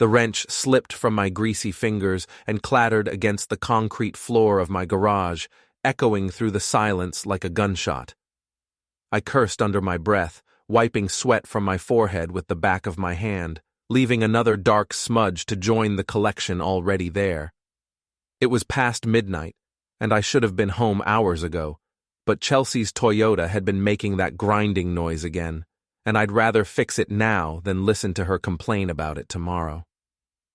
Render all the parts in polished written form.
The wrench slipped from my greasy fingers and clattered against the concrete floor of my garage, echoing through the silence like a gunshot. I cursed under my breath, wiping sweat from my forehead with the back of my hand, leaving another dark smudge to join the collection already there. It was past midnight, and I should have been home hours ago, but Chelsea's Toyota had been making that grinding noise again, and I'd rather fix it now than listen to her complain about it tomorrow.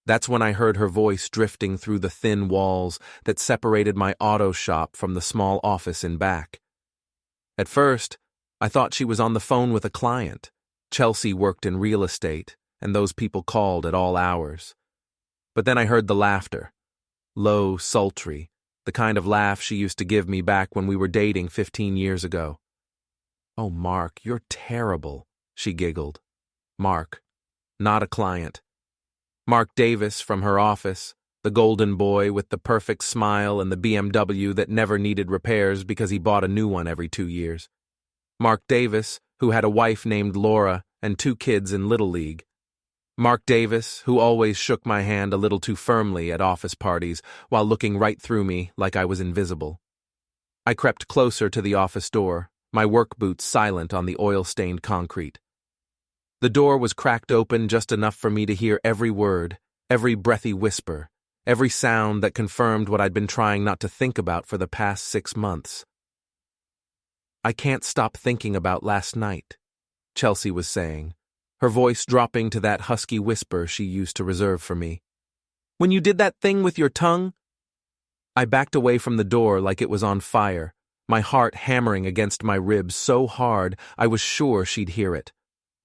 That's when I heard her voice drifting through the thin walls that separated my auto shop from the small office in back. At first, I thought she was on the phone with a client. Chelsea worked in real estate, and those people called at all hours. But then I heard the laughter. Low, sultry, the kind of laugh she used to give me back when we were dating 15 years ago. "Oh, Mark, you're terrible," she giggled. Mark, not a client. Mark Davis from her office, the golden boy with the perfect smile and the BMW that never needed repairs because he bought a new one every 2 years. Mark Davis, who had a wife named Laura and 2 kids in Little League. Mark Davis, who always shook my hand a little too firmly at office parties while looking right through me like I was invisible. I crept closer to the office door, my work boots silent on the oil-stained concrete. The door was cracked open just enough for me to hear every word, every breathy whisper, every sound that confirmed what I'd been trying not to think about for the past 6 months. "I can't stop thinking about last night," Chelsea was saying, her voice dropping to that husky whisper she used to reserve for me. "When you did that thing with your tongue?" I backed away from the door like it was on fire, my heart hammering against my ribs so hard I was sure she'd hear it.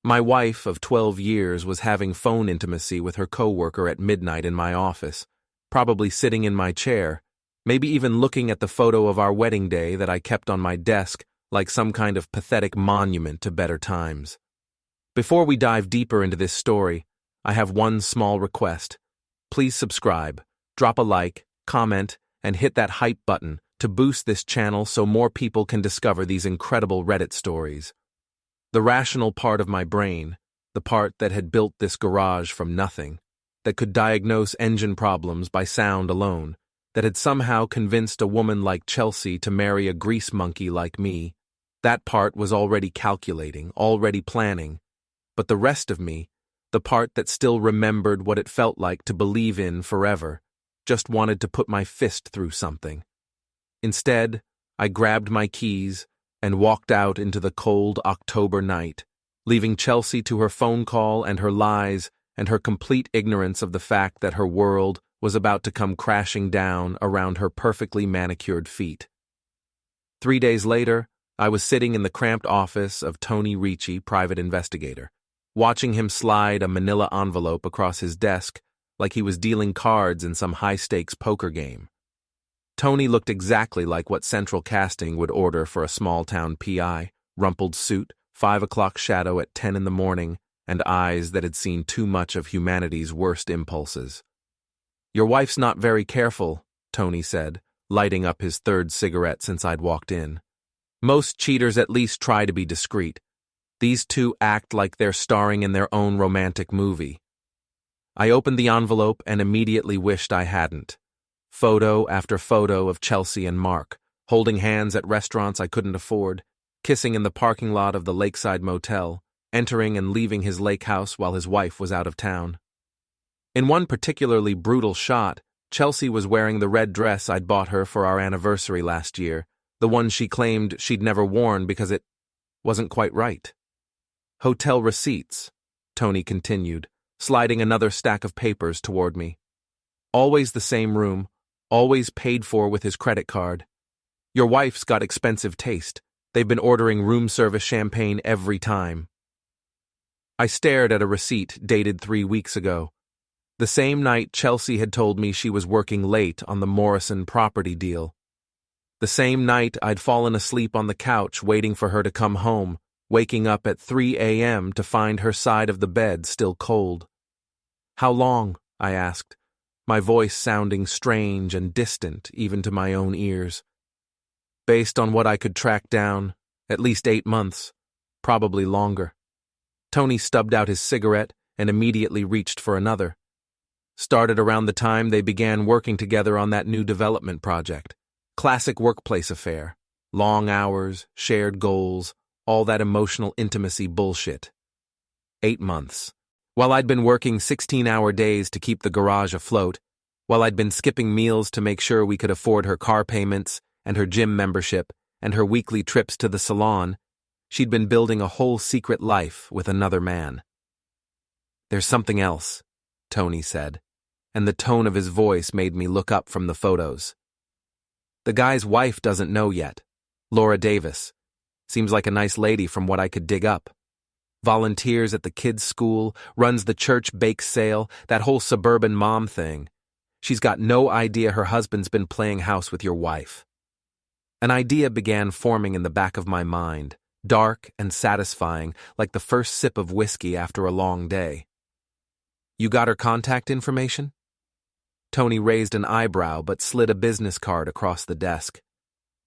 My wife of 12 years was having phone intimacy with her coworker at midnight in my office, probably sitting in my chair, maybe even looking at the photo of our wedding day that I kept on my desk like some kind of pathetic monument to better times. Before we dive deeper into this story, I have one small request. Please subscribe, drop a like, comment, and hit that hype button to boost this channel so more people can discover these incredible Reddit stories. The rational part of my brain, the part that had built this garage from nothing, that could diagnose engine problems by sound alone, that had somehow convinced a woman like Chelsea to marry a grease monkey like me, that part was already calculating, already planning. But the rest of me, the part that still remembered what it felt like to believe in forever, just wanted to put my fist through something. Instead, I grabbed my keys and walked out into the cold October night, leaving Chelsea to her phone call and her lies and her complete ignorance of the fact that her world was about to come crashing down around her perfectly manicured feet. 3 days later, I was sitting in the cramped office of Tony Ricci, private investigator, watching him slide a manila envelope across his desk like he was dealing cards in some high-stakes poker game. Tony looked exactly like what Central Casting would order for a small-town PI, rumpled suit, 5 o'clock shadow at 10 in the morning, and eyes that had seen too much of humanity's worst impulses. "Your wife's not very careful," Tony said, lighting up his 3rd cigarette since I'd walked in. "Most cheaters at least try to be discreet. These 2 act like they're starring in their own romantic movie." I opened the envelope and immediately wished I hadn't. Photo after photo of Chelsea and Mark, holding hands at restaurants I couldn't afford, kissing in the parking lot of the lakeside motel, entering and leaving his lake house while his wife was out of town. In one particularly brutal shot, Chelsea was wearing the red dress I'd bought her for our anniversary last year, the one she claimed she'd never worn because it wasn't quite right. "Hotel receipts," Tony continued, sliding another stack of papers toward me. "Always the same room, always paid for with his credit card. Your wife's got expensive taste. They've been ordering room service champagne every time." I stared at a receipt dated 3 weeks ago. The same night Chelsea had told me she was working late on the Morrison property deal. The same night I'd fallen asleep on the couch waiting for her to come home, waking up at 3 a.m. to find her side of the bed still cold. "How long?" I asked, my voice sounding strange and distant even to my own ears. Based on what I could track down, at least 8 months, probably longer. Tony stubbed out his cigarette and immediately reached for another. Started around the time they began working together on that new development project. Classic workplace affair. Long hours, shared goals, all that emotional intimacy bullshit. 8 months. While I'd been working 16-hour days to keep the garage afloat, while I'd been skipping meals to make sure we could afford her car payments and her gym membership and her weekly trips to the salon, she'd been building a whole secret life with another man. "There's something else," Tony said, and the tone of his voice made me look up from the photos. "The guy's wife doesn't know yet. Laura Davis. Seems like a nice lady from what I could dig up. Volunteers at the kids' school, runs the church bake sale, that whole suburban mom thing. She's got no idea her husband's been playing house with your wife." An idea began forming in the back of my mind, dark and satisfying, like the first sip of whiskey after a long day. "You got her contact information?" Tony raised an eyebrow but slid a business card across the desk.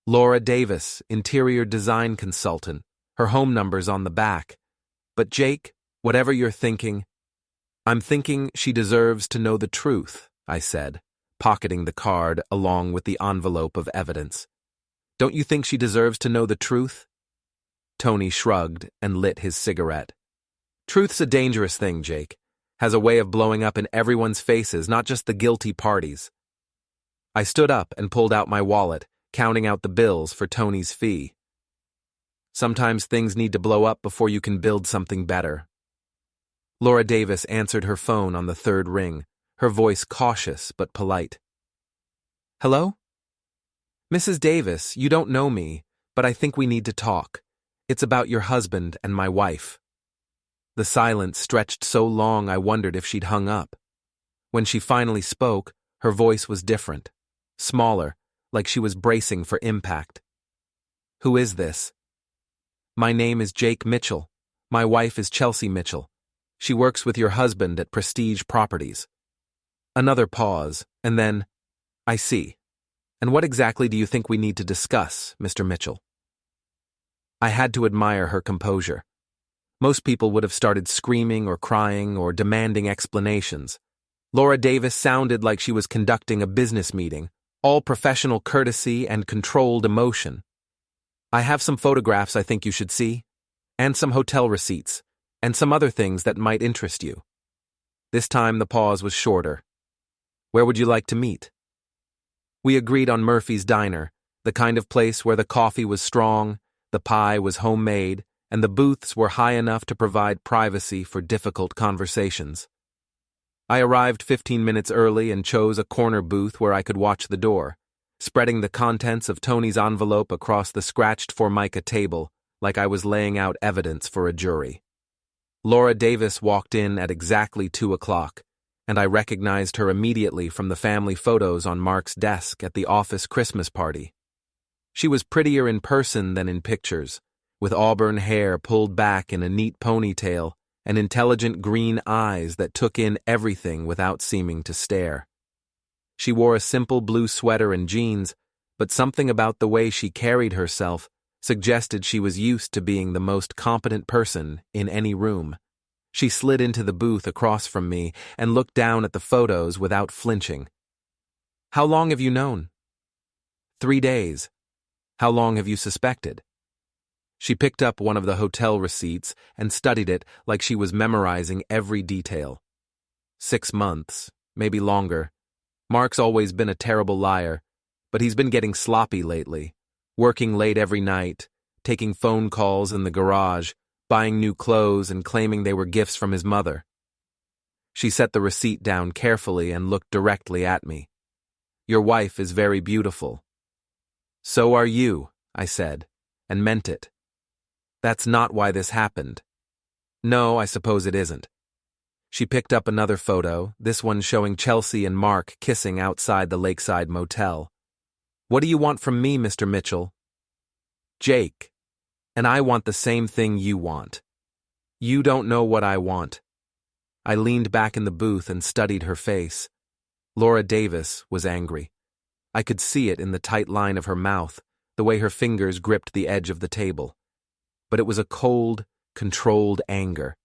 "Laura Davis, interior design consultant. Her home number's on the back. But Jake, whatever you're thinking..." "I'm thinking she deserves to know the truth," I said, pocketing the card along with the envelope of evidence. "Don't you think she deserves to know the truth?" Tony shrugged and lit his cigarette. "Truth's a dangerous thing, Jake. Has a way of blowing up in everyone's faces, not just the guilty parties." I stood up and pulled out my wallet, counting out the bills for Tony's fee. "Sometimes things need to blow up before you can build something better." Laura Davis answered her phone on the third ring, her voice cautious but polite. "Hello? Mrs. Davis, you don't know me, but I think we need to talk. It's about your husband and my wife." The silence stretched so long I wondered if she'd hung up. When she finally spoke, her voice was different, smaller, like she was bracing for impact. "Who is this?" "My name is Jake Mitchell. My wife is Chelsea Mitchell. She works with your husband at Prestige Properties." Another pause, and then, "I see. And what exactly do you think we need to discuss, Mr. Mitchell?" I had to admire her composure. Most people would have started screaming or crying or demanding explanations. Laura Davis sounded like she was conducting a business meeting, all professional courtesy and controlled emotion. "I have some photographs I think you should see, and some hotel receipts, and some other things that might interest you." This time the pause was shorter. "Where would you like to meet?" We agreed on Murphy's Diner, the kind of place where the coffee was strong, the pie was homemade, and the booths were high enough to provide privacy for difficult conversations. I arrived 15 minutes early and chose a corner booth where I could watch the door, spreading the contents of Tony's envelope across the scratched Formica table like I was laying out evidence for a jury. Laura Davis walked in at exactly 2 o'clock, and I recognized her immediately from the family photos on Mark's desk at the office Christmas party. She was prettier in person than in pictures, with auburn hair pulled back in a neat ponytail and intelligent green eyes that took in everything without seeming to stare. She wore a simple blue sweater and jeans, but something about the way she carried herself suggested she was used to being the most competent person in any room. She slid into the booth across from me and looked down at the photos without flinching. "How long have you known?" 3 days. "How long have you suspected?" She picked up one of the hotel receipts and studied it like she was memorizing every detail. 6 months, maybe longer. Mark's always been a terrible liar, but he's been getting sloppy lately, working late every night, taking phone calls in the garage, buying new clothes and claiming they were gifts from his mother. She set the receipt down carefully and looked directly at me. "Your wife is very beautiful." "So are you," I said, and meant it. "That's not why this happened." "No, I suppose it isn't." She picked up another photo, this one showing Chelsea and Mark kissing outside the lakeside motel. "What do you want from me, Mr. Mitchell?" "Jake. And I want the same thing you want." "You don't know what I want." I leaned back in the booth and studied her face. Laura Davis was angry. I could see it in the tight line of her mouth, the way her fingers gripped the edge of the table. But it was a cold, controlled anger.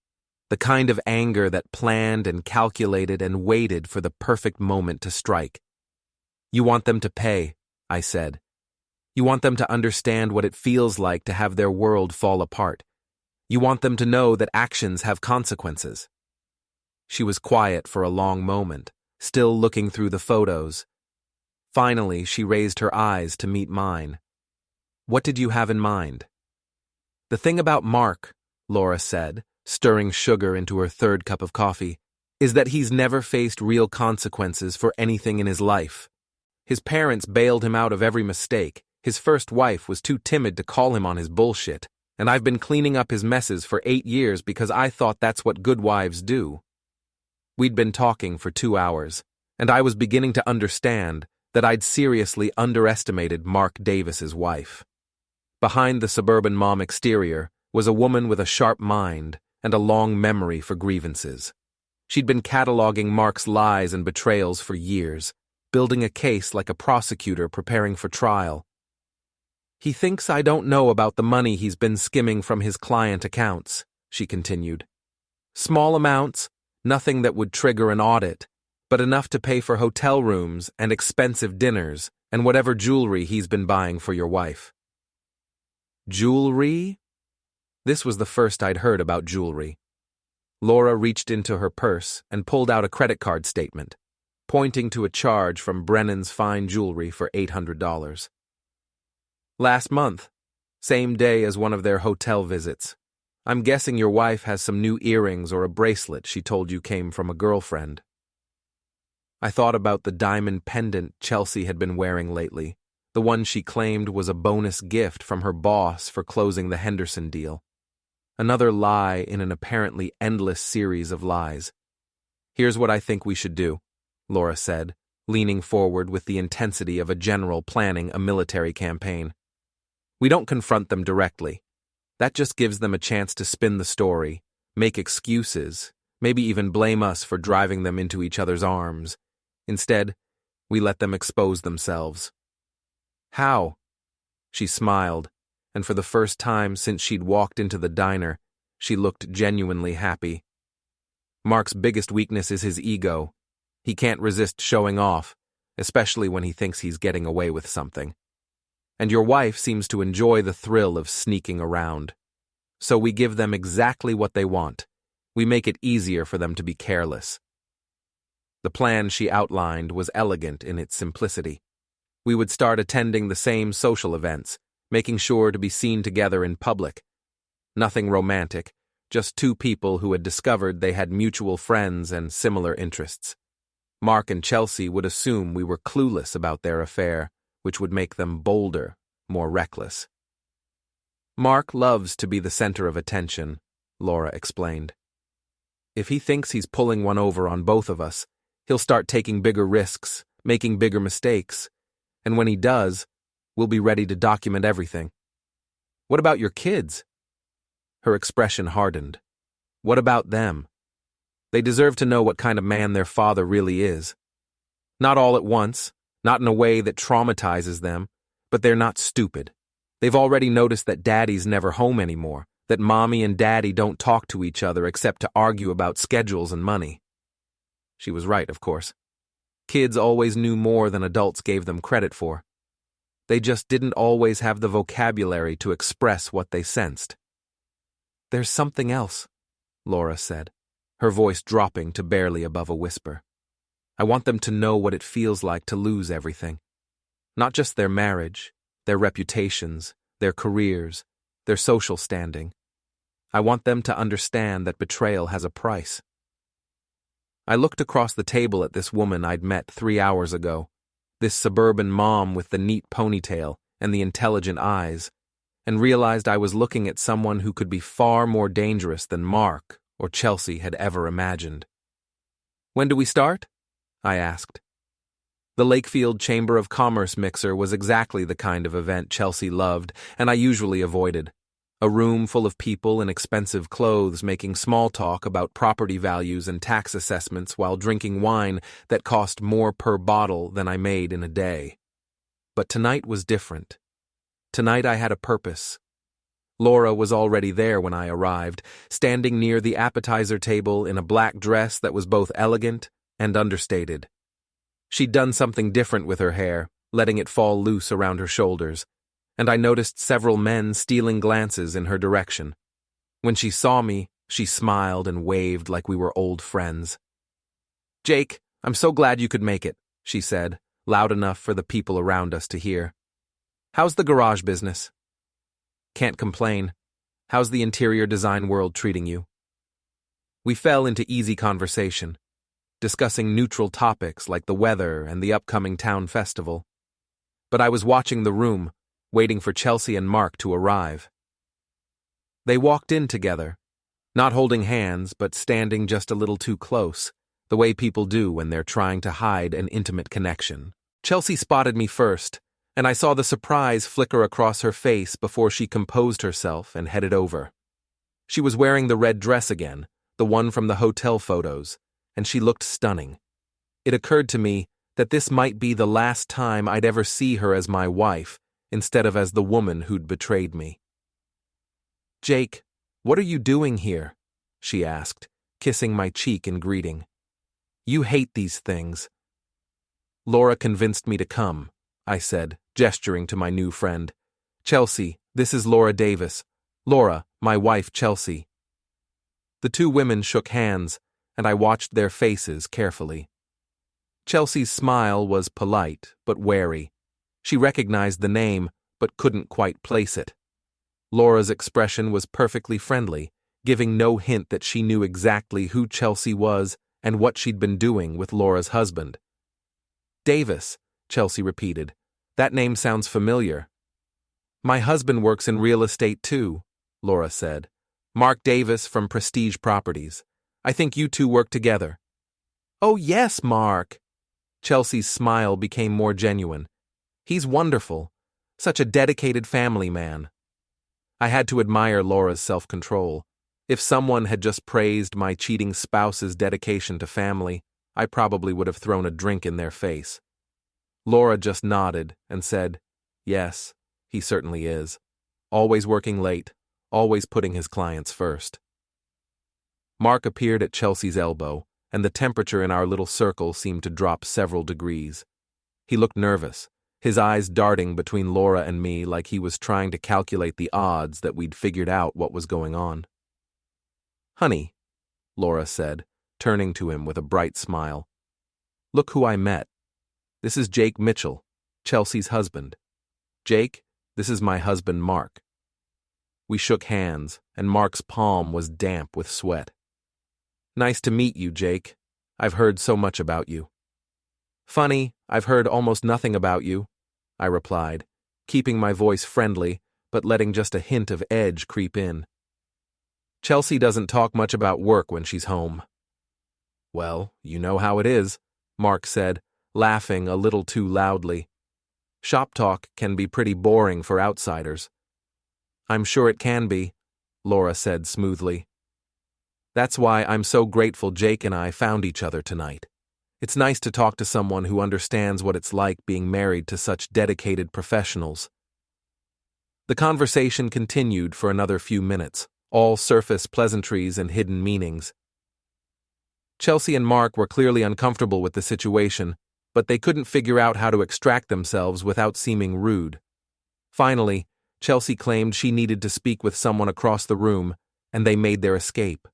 the kind of anger that planned and calculated and waited for the perfect moment to strike. "You want them to pay," I said. "You want them to understand what it feels like to have their world fall apart. You want them to know that actions have consequences." She was quiet for a long moment, still looking through the photos. Finally, she raised her eyes to meet mine. "What did you have in mind?" "The thing about Mark," Laura said, stirring sugar into her third cup of coffee, "is that he's never faced real consequences for anything in his life. His parents bailed him out of every mistake. His first wife was too timid to call him on his bullshit, and I've been cleaning up his messes for 8 years because I thought that's what good wives do." We'd been talking for 2 hours, and I was beginning to understand that I'd seriously underestimated Mark Davis's wife. Behind the suburban mom exterior was a woman with a sharp mind and a long memory for grievances. She'd been cataloging Mark's lies and betrayals for years, building a case like a prosecutor preparing for trial. "He thinks I don't know about the money he's been skimming from his client accounts," she continued. "Small amounts, nothing that would trigger an audit, but enough to pay for hotel rooms and expensive dinners and whatever jewelry he's been buying for your wife." Jewelry? This was the first I'd heard about jewelry. Laura reached into her purse and pulled out a credit card statement, pointing to a charge from Brennan's Fine Jewelry for $800. "Last month, same day as one of their hotel visits. I'm guessing your wife has some new earrings or a bracelet she told you came from a girlfriend." I thought about the diamond pendant Chelsea had been wearing lately, the one she claimed was a bonus gift from her boss for closing the Henderson deal. Another lie in an apparently endless series of lies. "Here's what I think we should do," Laura said, leaning forward with the intensity of a general planning a military campaign. "We don't confront them directly. That just gives them a chance to spin the story, make excuses, maybe even blame us for driving them into each other's arms. Instead, we let them expose themselves." "How?" She smiled, and for the first time since she'd walked into the diner, she looked genuinely happy. "Mark's biggest weakness is his ego. He can't resist showing off, especially when he thinks he's getting away with something. And your wife seems to enjoy the thrill of sneaking around. So we give them exactly what they want. We make it easier for them to be careless." The plan she outlined was elegant in its simplicity. We would start attending the same social events, making sure to be seen together in public. Nothing romantic, just two people who had discovered they had mutual friends and similar interests. Mark and Chelsea would assume we were clueless about their affair, which would make them bolder, more reckless. "Mark loves to be the center of attention," Laura explained. "If he thinks he's pulling one over on both of us, he'll start taking bigger risks, making bigger mistakes, and when he does, we'll be ready to document everything." "What about your kids?" Her expression hardened. "What about them? They deserve to know what kind of man their father really is. Not all at once, not in a way that traumatizes them, but they're not stupid. They've already noticed that daddy's never home anymore, that mommy and daddy don't talk to each other except to argue about schedules and money." She was right, of course. Kids always knew more than adults gave them credit for. They just didn't always have the vocabulary to express what they sensed. "There's something else," Laura said, her voice dropping to barely above a whisper. "I want them to know what it feels like to lose everything. Not just their marriage, their reputations, their careers, their social standing. I want them to understand that betrayal has a price." I looked across the table at this woman I'd met 3 hours ago, this suburban mom with the neat ponytail and the intelligent eyes, and realized I was looking at someone who could be far more dangerous than Mark or Chelsea had ever imagined. "When do we start?" I asked. The Lakefield Chamber of Commerce mixer was exactly the kind of event Chelsea loved, and I usually avoided. A room full of people in expensive clothes making small talk about property values and tax assessments while drinking wine that cost more per bottle than I made in a day. But tonight was different. Tonight I had a purpose. Laura was already there when I arrived, standing near the appetizer table in a black dress that was both elegant and understated. She'd done something different with her hair, letting it fall loose around her shoulders, and I noticed several men stealing glances in her direction. When she saw me, she smiled and waved like we were old friends. "Jake, I'm so glad you could make it," she said, loud enough for the people around us to hear. "How's the garage business?" "Can't complain. How's the interior design world treating you?" We fell into easy conversation, discussing neutral topics like the weather and the upcoming town festival. But I was watching the room, waiting for Chelsea and Mark to arrive. They walked in together, not holding hands but standing just a little too close, the way people do when they're trying to hide an intimate connection. Chelsea spotted me first, and I saw the surprise flicker across her face before she composed herself and headed over. She was wearing the red dress again, the one from the hotel photos, and she looked stunning. It occurred to me that this might be the last time I'd ever see her as my wife, instead of as the woman who'd betrayed me. "Jake, what are you doing here?" she asked, kissing my cheek in greeting. "You hate these things." "Laura convinced me to come," I said, gesturing to my new friend. "Chelsea, this is Laura Davis. Laura, my wife Chelsea." The two women shook hands, and I watched their faces carefully. Chelsea's smile was polite but wary. She recognized the name, but couldn't quite place it. Laura's expression was perfectly friendly, giving no hint that she knew exactly who Chelsea was and what she'd been doing with Laura's husband. "Davis," Chelsea repeated. "That name sounds familiar." "My husband works in real estate too," Laura said. "Mark Davis from Prestige Properties. I think you two work together." "Oh yes, Mark." Chelsea's smile became more genuine. "He's wonderful. Such a dedicated family man." I had to admire Laura's self-control. If someone had just praised my cheating spouse's dedication to family, I probably would have thrown a drink in their face. Laura just nodded and said, "Yes, he certainly is. Always working late, always putting his clients first." Mark appeared at Chelsea's elbow, and the temperature in our little circle seemed to drop several degrees. He looked nervous, his eyes darting between Laura and me like he was trying to calculate the odds that we'd figured out what was going on. "Honey," Laura said, turning to him with a bright smile. "Look who I met. This is Jake Mitchell, Chelsea's husband. Jake, this is my husband Mark." We shook hands, and Mark's palm was damp with sweat. "Nice to meet you, Jake. I've heard so much about you." "Funny, I've heard almost nothing about you," I replied, keeping my voice friendly, but letting just a hint of edge creep in. "Chelsea doesn't talk much about work when she's home." "Well, you know how it is," Mark said, laughing a little too loudly. "Shop talk can be pretty boring for outsiders." "I'm sure it can be," Laura said smoothly. "That's why I'm so grateful Jake and I found each other tonight. It's nice to talk to someone who understands what it's like being married to such dedicated professionals." The conversation continued for another few minutes, all surface pleasantries and hidden meanings. Chelsea and Mark were clearly uncomfortable with the situation, but they couldn't figure out how to extract themselves without seeming rude. Finally, Chelsea claimed she needed to speak with someone across the room, and they made their escape.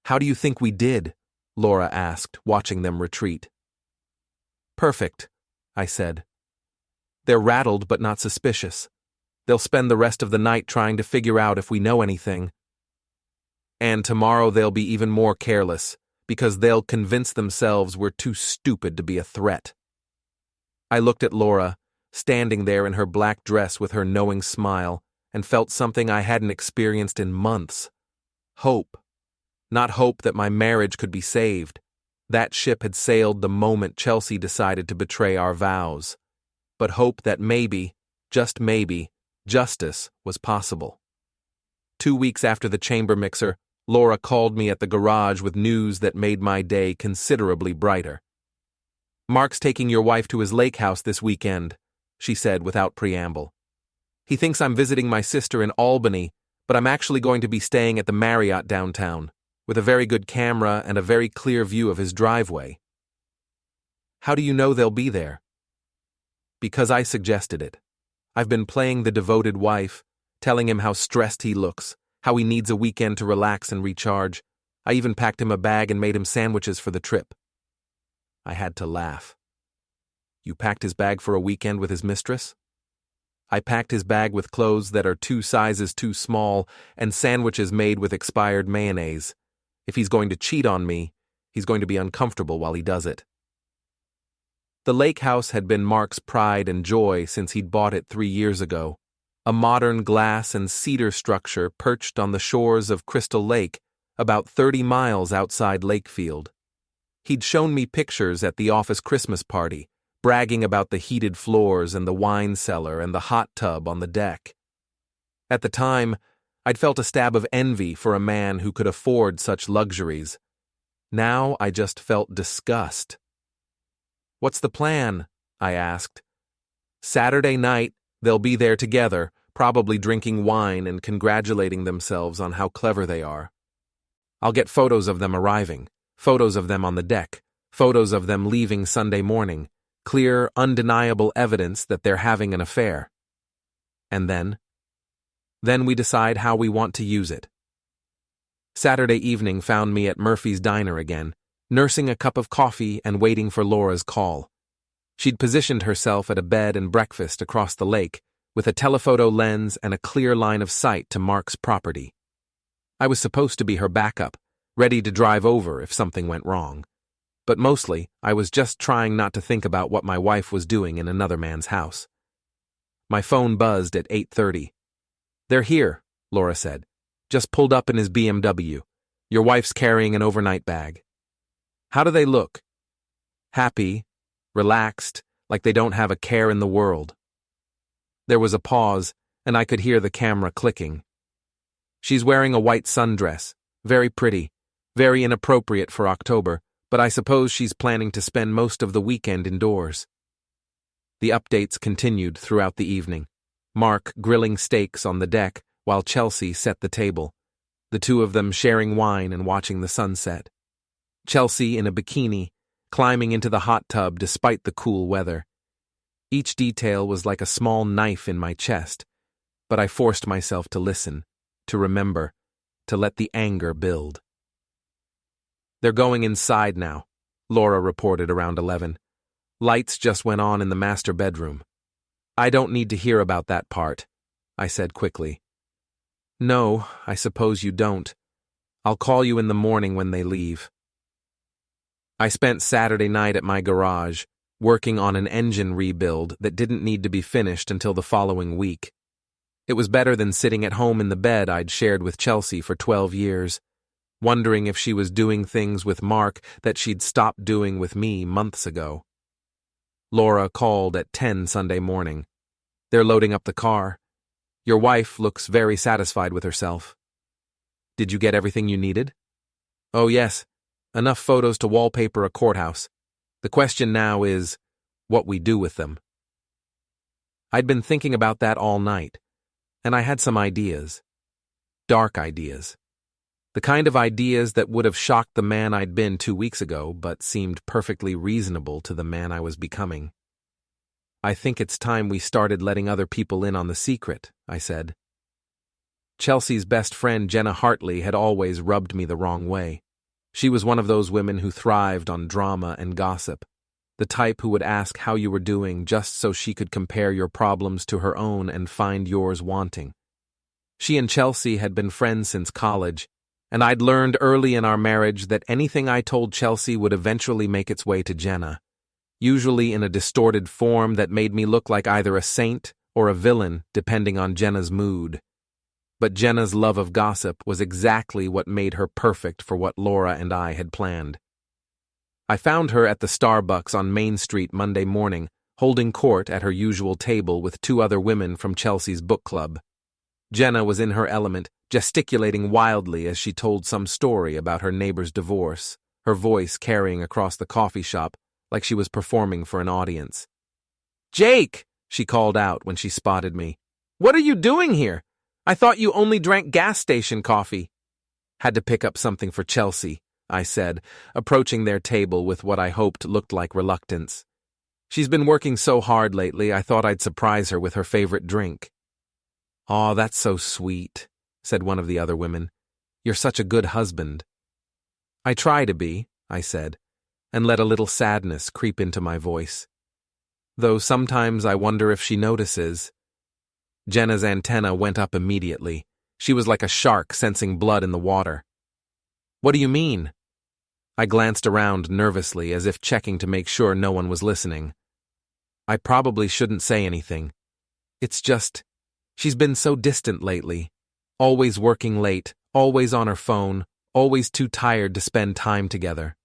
"How do you think we did?" Laura asked, watching them retreat. "Perfect," I said. "They're rattled but not suspicious. They'll spend the rest of the night trying to figure out if we know anything. And tomorrow they'll be even more careless, because they'll convince themselves we're too stupid to be a threat." I looked at Laura, standing there in her black dress with her knowing smile, and felt something I hadn't experienced in months. Hope. Not hope that my marriage could be saved. That ship had sailed the moment Chelsea decided to betray our vows. But hope that maybe, just maybe, justice was possible. 2 weeks after the chamber mixer, Laura called me at the garage with news that made my day considerably brighter. "Mark's taking your wife to his lake house this weekend," she said without preamble. He thinks I'm visiting my sister in Albany, but I'm actually going to be staying at the Marriott downtown, with a very good camera and a very clear view of his driveway. How do you know they'll be there? Because I suggested it. I've been playing the devoted wife, telling him how stressed he looks, how he needs a weekend to relax and recharge. I even packed him a bag and made him sandwiches for the trip. I had to laugh. You packed his bag for a weekend with his mistress? I packed his bag with clothes that are 2 sizes too small and sandwiches made with expired mayonnaise. If he's going to cheat on me, he's going to be uncomfortable while he does it. The lake house had been Mark's pride and joy since he'd bought it 3 years ago. A modern glass and cedar structure perched on the shores of Crystal Lake, about 30 miles outside Lakefield. He'd shown me pictures at the office Christmas party, bragging about the heated floors and the wine cellar and the hot tub on the deck. At the time, I'd felt a stab of envy for a man who could afford such luxuries. Now I just felt disgust. "What's the plan?" I asked. "Saturday night, they'll be there together, probably drinking wine and congratulating themselves on how clever they are. I'll get photos of them arriving, photos of them on the deck, photos of them leaving Sunday morning, clear, undeniable evidence that they're having an affair. And then we decide how we want to use it." Saturday evening found me at Murphy's Diner again, nursing a cup of coffee and waiting for Laura's call. She'd positioned herself at a bed and breakfast across the lake, with a telephoto lens and a clear line of sight to Mark's property. I was supposed to be her backup, ready to drive over if something went wrong. But mostly, I was just trying not to think about what my wife was doing in another man's house. My phone buzzed at 8:30. "They're here," Laura said. "Just pulled up in his BMW. Your wife's carrying an overnight bag." "How do they look?" "Happy, relaxed, like they don't have a care in the world." There was a pause, and I could hear the camera clicking. "She's wearing a white sundress, very pretty, very inappropriate for October, but I suppose she's planning to spend most of the weekend indoors." The updates continued throughout the evening. Mark grilling steaks on the deck while Chelsea set the table, the two of them sharing wine and watching the sunset. Chelsea in a bikini, climbing into the hot tub despite the cool weather. Each detail was like a small knife in my chest, but I forced myself to listen, to remember, to let the anger build. "They're going inside now," Laura reported around 11. "Lights just went on in the master bedroom." "I don't need to hear about that part," I said quickly. "No, I suppose you don't. I'll call you in the morning when they leave." I spent Saturday night at my garage, working on an engine rebuild that didn't need to be finished until the following week. It was better than sitting at home in the bed I'd shared with Chelsea for 12 years, wondering if she was doing things with Mark that she'd stopped doing with me months ago. Laura called at 10 Sunday morning. "They're loading up the car. Your wife looks very satisfied with herself." "Did you get everything you needed?" "Oh yes, enough photos to wallpaper a courthouse. The question now is what we do with them." I'd been thinking about that all night, and I had some ideas. Dark ideas. The kind of ideas that would have shocked the man I'd been 2 weeks ago, but seemed perfectly reasonable to the man I was becoming. "I think it's time we started letting other people in on the secret," I said. Chelsea's best friend Jenna Hartley had always rubbed me the wrong way. She was one of those women who thrived on drama and gossip, the type who would ask how you were doing just so she could compare your problems to her own and find yours wanting. She and Chelsea had been friends since college, and I'd learned early in our marriage that anything I told Chelsea would eventually make its way to Jenna, usually in a distorted form that made me look like either a saint or a villain, depending on Jenna's mood. But Jenna's love of gossip was exactly what made her perfect for what Laura and I had planned. I found her at the Starbucks on Main Street Monday morning, holding court at her usual table with 2 other women from Chelsea's book club. Jenna was in her element, gesticulating wildly as she told some story about her neighbor's divorce, her voice carrying across the coffee shop like she was performing for an audience. "Jake!" she called out when she spotted me. What are you doing here? I thought you only drank gas station coffee. Had to pick up something for Chelsea, I said, approaching their table with what I hoped looked like reluctance. She's been working so hard lately, I thought I'd surprise her with her favorite drink. "Aw, that's so sweet," said one of the other women. "You're such a good husband." "I try to be," I said, and let a little sadness creep into my voice. Though sometimes I wonder if she notices. Jenna's antenna went up immediately. She was like a shark sensing blood in the water. "What do you mean?" I glanced around nervously as if checking to make sure no one was listening. "I probably shouldn't say anything. It's just, she's been so distant lately. Always working late, always on her phone, always too tired to spend time together."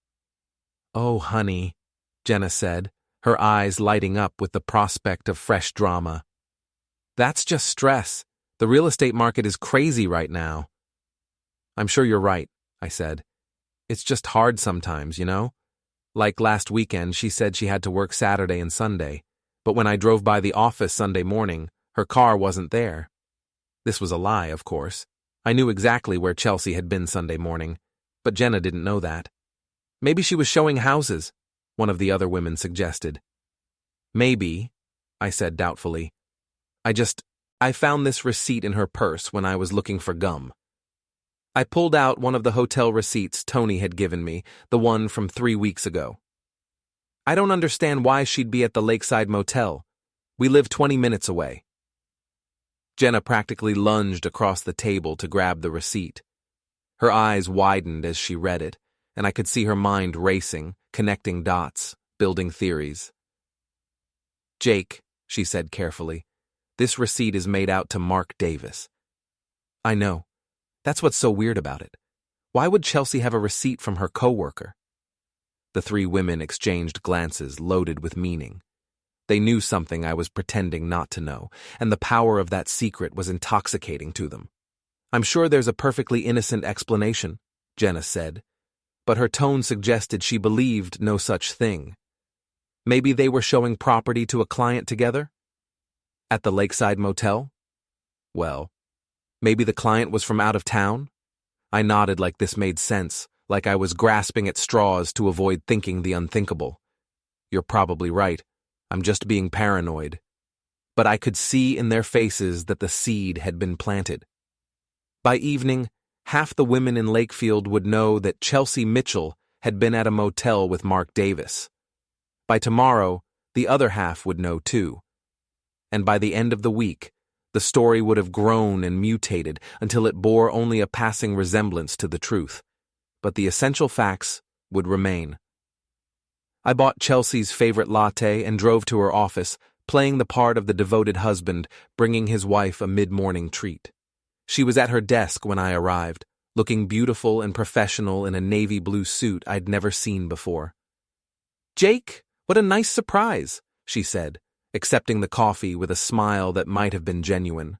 "Oh, honey," Jenna said, her eyes lighting up with the prospect of fresh drama. "That's just stress. The real estate market is crazy right now." "I'm sure you're right," I said. "It's just hard sometimes, you know? Like last weekend, she said she had to work Saturday and Sunday, but when I drove by the office Sunday morning, her car wasn't there." This was a lie, of course. I knew exactly where Chelsea had been Sunday morning, but Jenna didn't know that. "Maybe she was showing houses," one of the other women suggested. "Maybe," I said doubtfully. I found this receipt in her purse when I was looking for gum." I pulled out one of the hotel receipts Tony had given me, the one from 3 weeks ago. "I don't understand why she'd be at the Lakeside Motel. We live 20 minutes away." Jenna practically lunged across the table to grab the receipt. Her eyes widened as she read it, and I could see her mind racing, connecting dots, building theories. "Jake," she said carefully, "this receipt is made out to Mark Davis." "I know. That's what's so weird about it. Why would Chelsea have a receipt from her coworker?" The three women exchanged glances loaded with meaning. They knew something I was pretending not to know, and the power of that secret was intoxicating to them. "I'm sure there's a perfectly innocent explanation," Jenna said, but her tone suggested she believed no such thing. Maybe they were showing property to a client together? At the Lakeside Motel? Well, maybe the client was from out of town? I nodded like this made sense, like I was grasping at straws to avoid thinking the unthinkable. "You're probably right. I'm just being paranoid." But I could see in their faces that the seed had been planted. By evening, half the women in Lakefield would know that Chelsea Mitchell had been at a motel with Mark Davis. By tomorrow, the other half would know too. And by the end of the week, the story would have grown and mutated until it bore only a passing resemblance to the truth. But the essential facts would remain. I bought Chelsea's favorite latte and drove to her office, playing the part of the devoted husband, bringing his wife a mid-morning treat. She was at her desk when I arrived, looking beautiful and professional in a navy blue suit I'd never seen before. "Jake, what a nice surprise," she said, accepting the coffee with a smile that might have been genuine.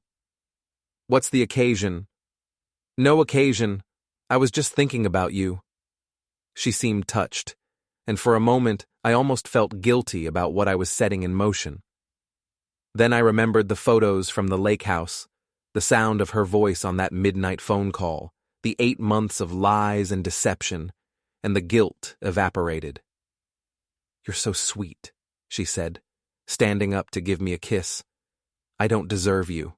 "What's the occasion?" "No occasion. I was just thinking about you." She seemed touched, and for a moment I almost felt guilty about what I was setting in motion. Then I remembered the photos from the lake house, the sound of her voice on that midnight phone call, the 8 months of lies and deception, and the guilt evaporated. "You're so sweet," she said, standing up to give me a kiss. "I don't deserve you."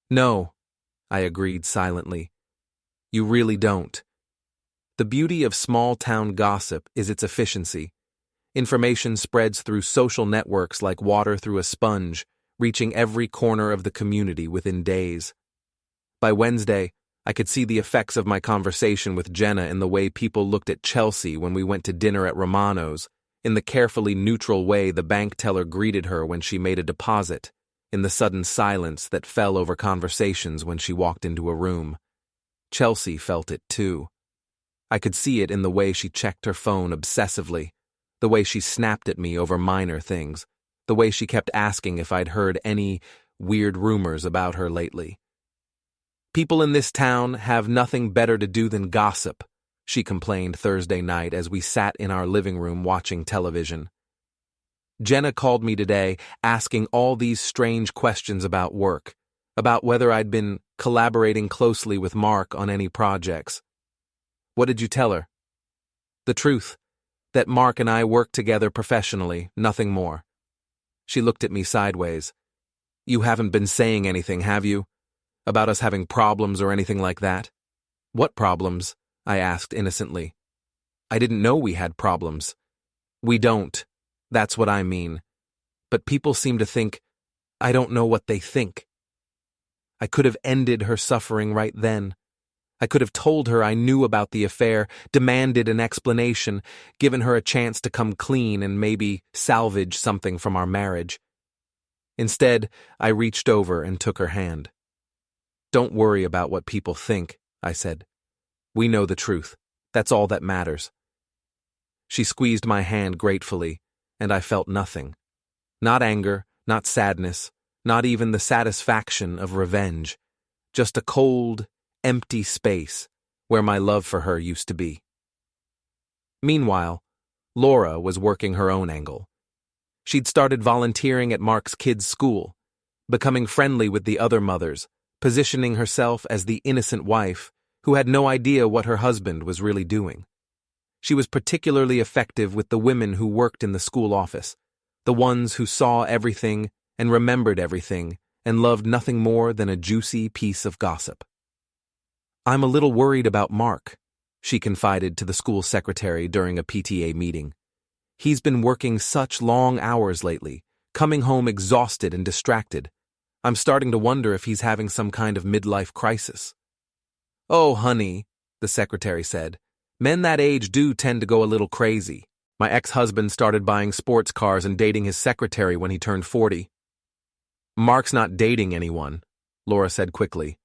"No," I agreed silently. "You really don't." The beauty of small-town gossip is its efficiency. Information spreads through social networks like water through a sponge, reaching every corner of the community within days. By Wednesday, I could see the effects of my conversation with Jenna in the way people looked at Chelsea when we went to dinner at Romano's, in the carefully neutral way the bank teller greeted her when she made a deposit, in the sudden silence that fell over conversations when she walked into a room. Chelsea felt it too. I could see it in the way she checked her phone obsessively, the way she snapped at me over minor things, the way she kept asking if I'd heard any weird rumors about her lately. "People in this town have nothing better to do than gossip," she complained Thursday night as we sat in our living room watching television. Jenna called me today asking all these strange questions about work, about whether I'd been collaborating closely with Mark on any projects. What did you tell her? The truth, that Mark and I work together professionally, nothing more. She looked at me sideways. You haven't been saying anything, have you? About us having problems or anything like that? What problems? I asked innocently. I didn't know we had problems. We don't. That's what I mean. But people seem to think, I don't know what they think. I could have ended her suffering right then. I could have told her I knew about the affair, demanded an explanation, given her a chance to come clean and maybe salvage something from our marriage. Instead, I reached over and took her hand. Don't worry about what people think, I said. We know the truth. That's all that matters. She squeezed my hand gratefully, and I felt nothing. Not anger, not sadness, not even the satisfaction of revenge. Just a cold, empty space where my love for her used to be. Meanwhile, Laura was working her own angle. She'd started volunteering at Mark's kids' school, becoming friendly with the other mothers, positioning herself as the innocent wife who had no idea what her husband was really doing. She was particularly effective with the women who worked in the school office, the ones who saw everything and remembered everything and loved nothing more than a juicy piece of gossip. I'm a little worried about Mark, she confided to the school secretary during a PTA meeting. He's been working such long hours lately, coming home exhausted and distracted. I'm starting to wonder if he's having some kind of midlife crisis. Oh, honey, the secretary said. Men that age do tend to go a little crazy. My ex-husband started buying sports cars and dating his secretary when he turned 40. Mark's not dating anyone, Laura said quickly.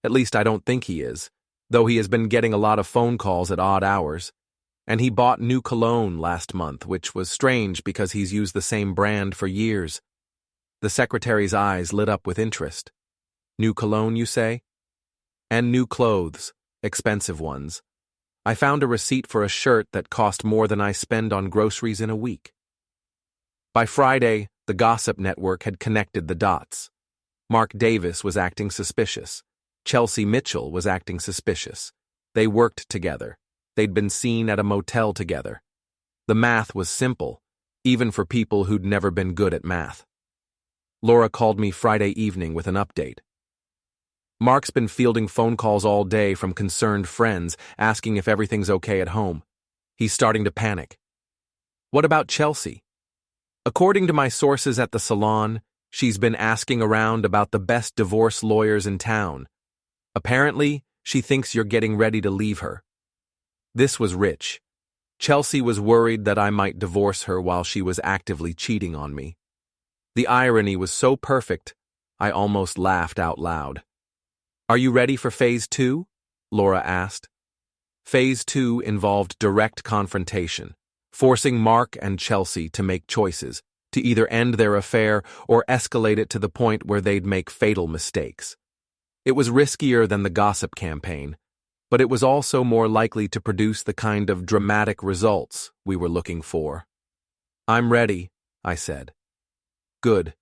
At least I don't think he is, though he has been getting a lot of phone calls at odd hours. And he bought new cologne last month, which was strange because he's used the same brand for years. The secretary's eyes lit up with interest. New cologne, you say? And new clothes, expensive ones. I found a receipt for a shirt that cost more than I spend on groceries in a week. By Friday, the gossip network had connected the dots. Mark Davis was acting suspicious. Chelsea Mitchell was acting suspicious. They worked together. They'd been seen at a motel together. The math was simple, even for people who'd never been good at math. Laura called me Friday evening with an update. Mark's been fielding phone calls all day from concerned friends asking if everything's okay at home. He's starting to panic. What about Chelsea? According to my sources at the salon, she's been asking around about the best divorce lawyers in town. Apparently, she thinks you're getting ready to leave her. This was rich. Chelsea was worried that I might divorce her while she was actively cheating on me. The irony was so perfect, I almost laughed out loud. Are you ready for Phase 2? Laura asked. Phase 2 involved direct confrontation, forcing Mark and Chelsea to make choices, to either end their affair or escalate it to the point where they'd make fatal mistakes. It was riskier than the gossip campaign, but it was also more likely to produce the kind of dramatic results we were looking for. I'm ready, I said. Good,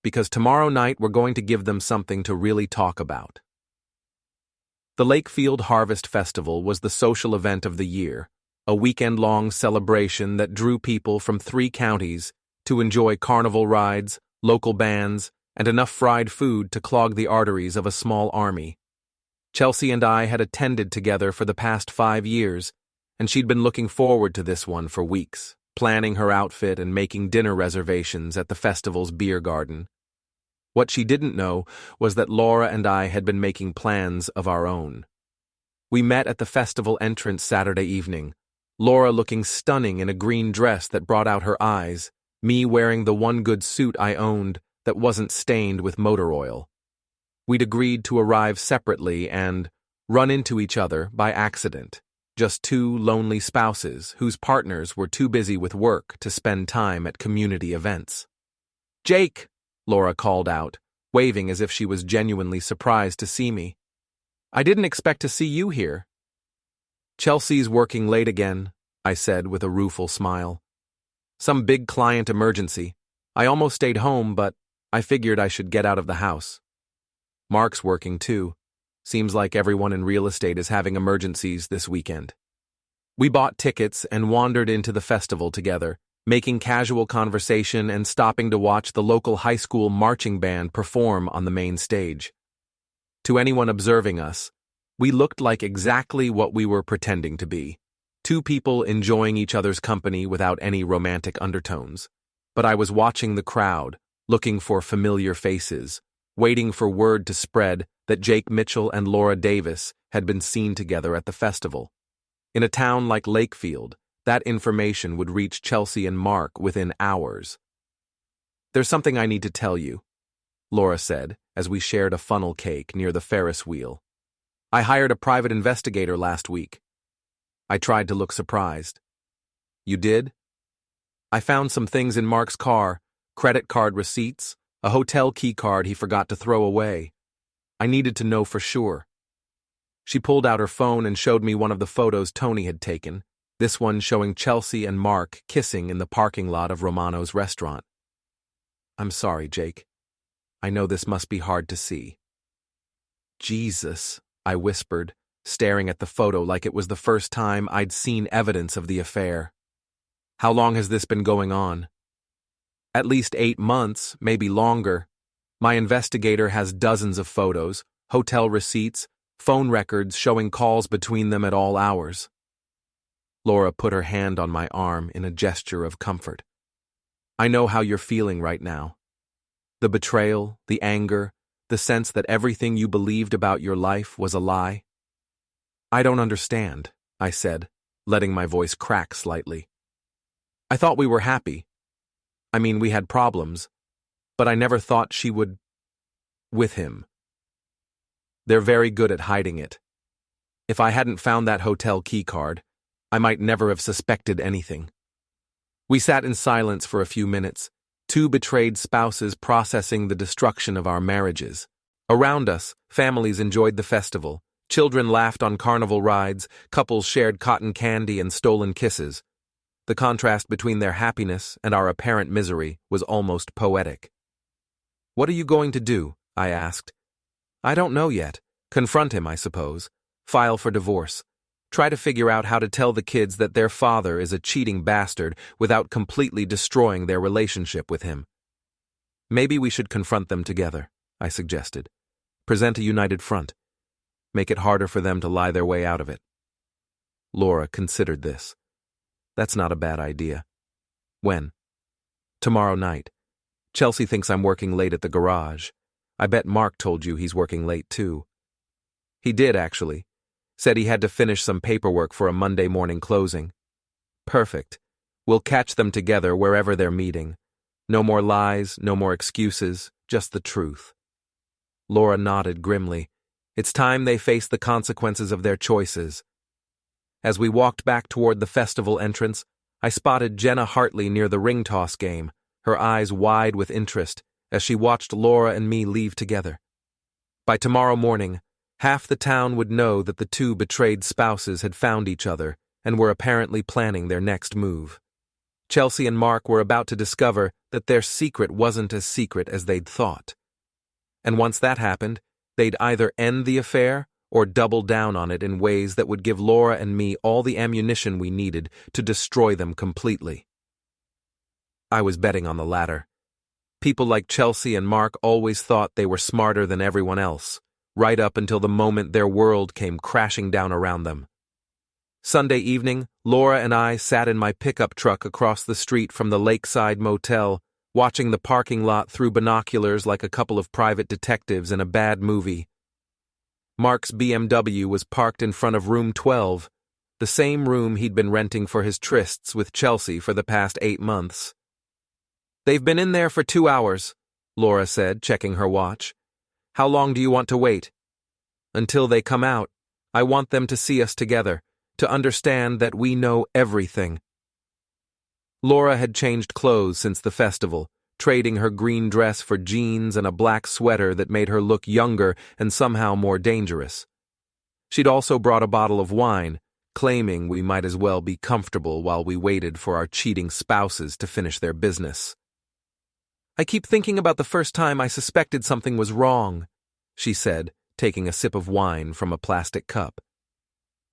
because tomorrow night we're going to give them something to really talk about. The Lakefield Harvest Festival was the social event of the year, a weekend-long celebration that drew people from 3 counties to enjoy carnival rides, local bands, and enough fried food to clog the arteries of a small army. Chelsea and I had attended together for the past 5 years, and she'd been looking forward to this one for weeks, planning her outfit and making dinner reservations at the festival's beer garden. What she didn't know was that Laura and I had been making plans of our own. We met at the festival entrance Saturday evening, Laura looking stunning in a green dress that brought out her eyes, me wearing the one good suit I owned that wasn't stained with motor oil. We'd agreed to arrive separately and run into each other by accident, just 2 lonely spouses whose partners were too busy with work to spend time at community events. Jake! Laura called out, waving as if she was genuinely surprised to see me. I didn't expect to see you here. Chelsea's working late again, I said with a rueful smile. Some big client emergency. I almost stayed home, but I figured I should get out of the house. Mark's working too. Seems like everyone in real estate is having emergencies this weekend. We bought tickets and wandered into the festival together, making casual conversation and stopping to watch the local high school marching band perform on the main stage. To anyone observing us, we looked like exactly what we were pretending to be. Two people enjoying each other's company without any romantic undertones. But I was watching the crowd, looking for familiar faces, waiting for word to spread that Jake Mitchell and Laura Davis had been seen together at the festival. In a town like Lakefield, that information would reach Chelsea and Mark within hours. "There's something I need to tell you," Laura said, as we shared a funnel cake near the Ferris wheel. "I hired a private investigator last week." I tried to look surprised. "You did?" "I found some things in Mark's car, credit card receipts, a hotel key card he forgot to throw away. I needed to know for sure." She pulled out her phone and showed me one of the photos Tony had taken, this one showing Chelsea and Mark kissing in the parking lot of Romano's restaurant. "I'm sorry, Jake. I know this must be hard to see." "Jesus," I whispered, staring at the photo like it was the first time I'd seen evidence of the affair. "How long has this been going on?" "At least 8 months, maybe longer. My investigator has dozens of photos, hotel receipts, phone records showing calls between them at all hours." Laura put her hand on my arm in a gesture of comfort. "I know how you're feeling right now. The betrayal, the anger, the sense that everything you believed about your life was a lie." "I don't understand," I said, letting my voice crack slightly. "I thought we were happy. I mean, we had problems, but I never thought she would... with him. They're very good at hiding it. If I hadn't found that hotel key card, I might never have suspected anything." We sat in silence for a few minutes, two betrayed spouses processing the destruction of our marriages. Around us, families enjoyed the festival. Children laughed on carnival rides, couples shared cotton candy and stolen kisses. The contrast between their happiness and our apparent misery was almost poetic. "What are you going to do?" I asked. "I don't know yet. Confront him, I suppose. File for divorce. Try to figure out how to tell the kids that their father is a cheating bastard without completely destroying their relationship with him." "Maybe we should confront them together," I suggested. "Present a united front. Make it harder for them to lie their way out of it." Laura considered this. "That's not a bad idea." "When?" "Tomorrow night. Chelsea thinks I'm working late at the garage. I bet Mark told you he's working late too." "He did, actually. Said he had to finish some paperwork for a Monday morning closing." "Perfect. We'll catch them together wherever they're meeting. No more lies, no more excuses, just the truth." Laura nodded grimly. It's time they faced the consequences of their choices. As we walked back toward the festival entrance, I spotted Jenna Hartley near the ring toss game, her eyes wide with interest, as she watched Laura and me leave together. By tomorrow morning, half the town would know that the two betrayed spouses had found each other and were apparently planning their next move. Chelsea and Mark were about to discover that their secret wasn't as secret as they'd thought. And once that happened, they'd either end the affair or double down on it in ways that would give Laura and me all the ammunition we needed to destroy them completely. I was betting on the latter. People like Chelsea and Mark always thought they were smarter than everyone else, right up until the moment their world came crashing down around them. Sunday evening, Laura and I sat in my pickup truck across the street from the Lakeside Motel, watching the parking lot through binoculars like a couple of private detectives in a bad movie. Mark's BMW was parked in front of room 12, the same room he'd been renting for his trysts with Chelsea for the past 8 months. "They've been in there for 2 hours, Laura said, checking her watch. "How long do you want to wait?" "Until they come out. I want them to see us together, to understand that we know everything." Laura had changed clothes since the festival, trading her green dress for jeans and a black sweater that made her look younger and somehow more dangerous. She'd also brought a bottle of wine, claiming we might as well be comfortable while we waited for our cheating spouses to finish their business. "I keep thinking about the first time I suspected something was wrong," she said, taking a sip of wine from a plastic cup.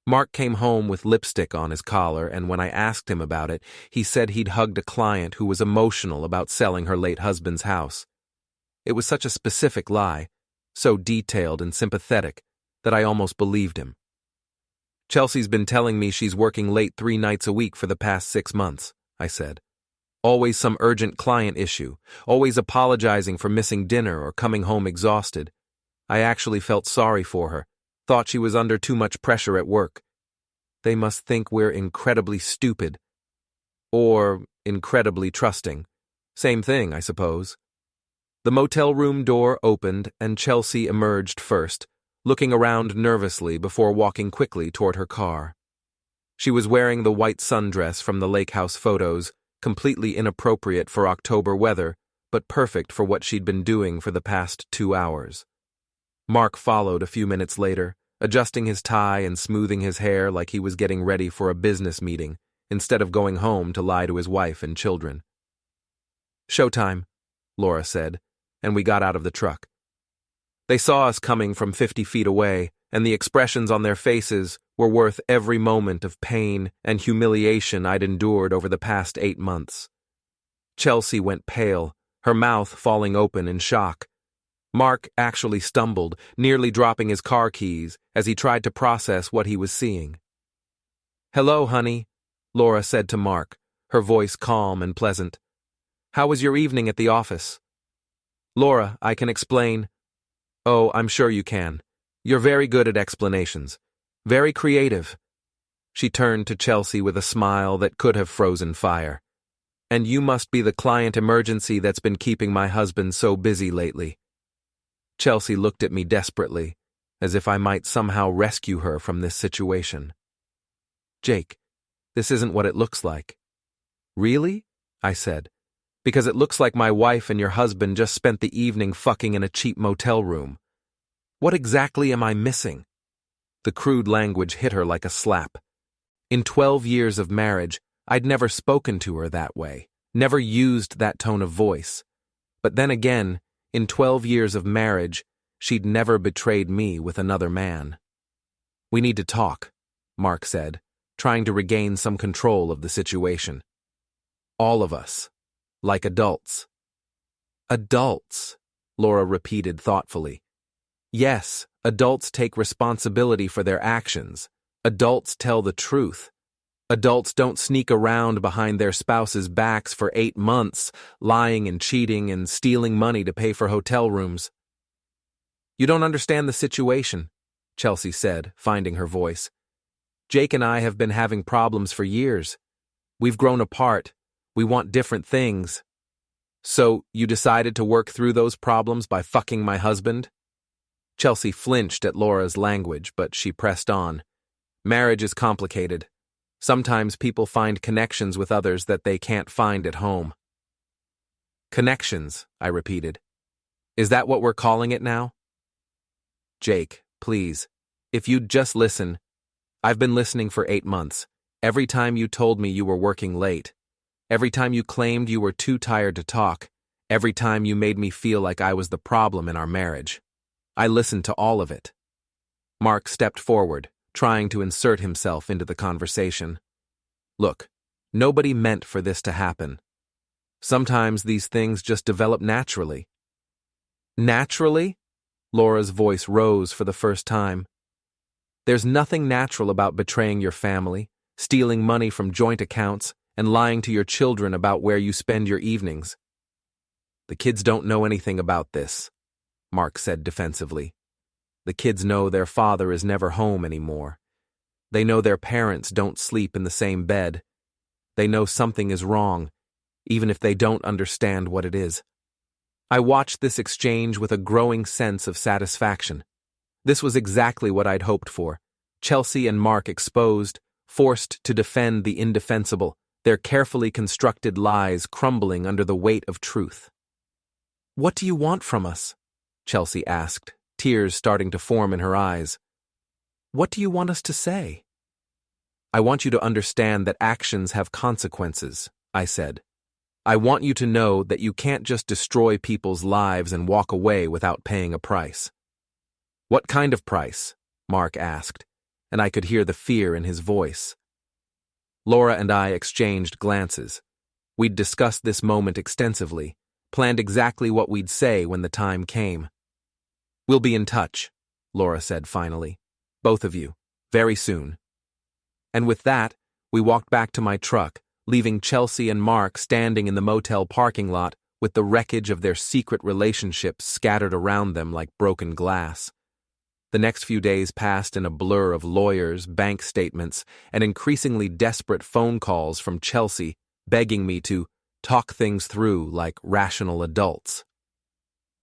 Mark came home with lipstick on his collar, and when I asked him about it, he said he'd hugged a client who was emotional about selling her late husband's house. It was such a specific lie, so detailed and sympathetic, that I almost believed him. "Chelsea's been telling me she's working late 3 nights a week for the past 6 months," I said. "Always some urgent client issue, always apologizing for missing dinner or coming home exhausted. I actually felt sorry for her, thought she was under too much pressure at work. They must think we're incredibly stupid. Or incredibly trusting. Same thing, I suppose." The motel room door opened and Chelsea emerged first, looking around nervously before walking quickly toward her car. She was wearing the white sundress from the lake house photos, completely inappropriate for October weather, but perfect for what she'd been doing for the past 2 hours. Mark followed a few minutes later, adjusting his tie and smoothing his hair like he was getting ready for a business meeting, instead of going home to lie to his wife and children. "Showtime," Laura said, and we got out of the truck. They saw us coming from 50 feet away, and the expressions on their faces were worth every moment of pain and humiliation I'd endured over the past 8 months. Chelsea went pale, her mouth falling open in shock. Mark actually stumbled, nearly dropping his car keys as he tried to process what he was seeing. "Hello, honey," Laura said to Mark, her voice calm and pleasant. "How was your evening at the office?" "Laura, I can explain." "Oh, I'm sure you can. You're very good at explanations. Very creative." She turned to Chelsea with a smile that could have frozen fire. "And you must be the client emergency that's been keeping my husband so busy lately." Chelsea looked at me desperately, as if I might somehow rescue her from this situation. "Jake, this isn't what it looks like." "Really?" I said. "Because it looks like my wife and your husband just spent the evening fucking in a cheap motel room. What exactly am I missing?" The crude language hit her like a slap. In 12 years of marriage, I'd never spoken to her that way, never used that tone of voice. But then again, in 12 years of marriage, she'd never betrayed me with another man. "We need to talk," Mark said, trying to regain some control of the situation. "All of us. Like adults." "Adults," Laura repeated thoughtfully. "Yes, adults take responsibility for their actions. Adults tell the truth. Adults don't sneak around behind their spouses' backs for 8 months, lying and cheating and stealing money to pay for hotel rooms." "You don't understand the situation," Chelsea said, finding her voice. "Jake and I have been having problems for years. We've grown apart. We want different things. So you decided to work through those problems by fucking my husband?" Chelsea flinched at Laura's language, but she pressed on. "Marriage is complicated. Sometimes people find connections with others that they can't find at home." "Connections," I repeated. "Is that what we're calling it now?" "Jake, please, if you'd just listen. I've been listening for 8 months. Every time you told me you were working late. Every time you claimed you were too tired to talk. Every time you made me feel like I was the problem in our marriage. I listened to all of it." Mark stepped forward, trying to insert himself into the conversation. "Look, nobody meant for this to happen. Sometimes these things just develop naturally." "Naturally?" Laura's voice rose for the first time. "There's nothing natural about betraying your family, stealing money from joint accounts, and lying to your children about where you spend your evenings." "The kids don't know anything about this," Mark said defensively. "The kids know their father is never home anymore. They know their parents don't sleep in the same bed. They know something is wrong, even if they don't understand what it is." I watched this exchange with a growing sense of satisfaction. This was exactly what I'd hoped for. Chelsea and Mark exposed, forced to defend the indefensible, their carefully constructed lies crumbling under the weight of truth. "What do you want from us?" Chelsea asked, tears starting to form in her eyes. "What do you want us to say?" I want you to understand that actions have consequences, I said. I want you to know that you can't just destroy people's lives and walk away without paying a price. What kind of price? Mark asked, and I could hear the fear in his voice. Laura and I exchanged glances. We'd discussed this moment extensively, planned exactly what we'd say when the time came. We'll be in touch, Laura said finally. Both of you, very soon. And with that, we walked back to my truck, leaving Chelsea and Mark standing in the motel parking lot with the wreckage of their secret relationship scattered around them like broken glass. The next few days passed in a blur of lawyers, bank statements, and increasingly desperate phone calls from Chelsea begging me to talk things through like rational adults.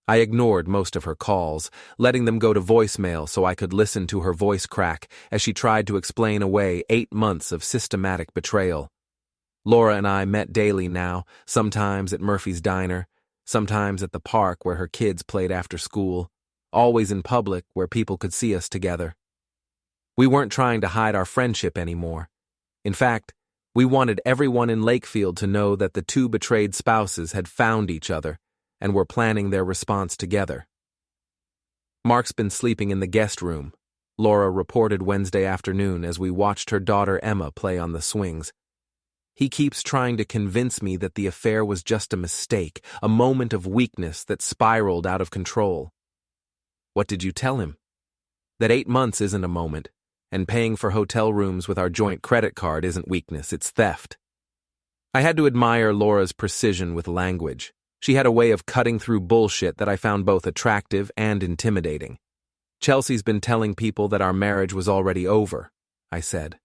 I ignored most of her calls, letting them go to voicemail so I could listen to her voice crack as she tried to explain away 8 months of systematic betrayal. Laura and I met daily now, sometimes at Murphy's Diner, sometimes at the park where her kids played after school, always in public where people could see us together. We weren't trying to hide our friendship anymore. In fact, we wanted everyone in Lakefield to know that the two betrayed spouses had found each other and were planning their response together. Mark's been sleeping in the guest room, Laura reported Wednesday afternoon as we watched her daughter Emma play on the swings. He keeps trying to convince me that the affair was just a mistake, a moment of weakness that spiraled out of control. What did you tell him? That 8 months isn't a moment, and paying for hotel rooms with our joint credit card isn't weakness, it's theft. I had to admire Laura's precision with language. She had a way of cutting through bullshit that I found both attractive and intimidating. Chelsea's been telling people that our marriage was already over, I said.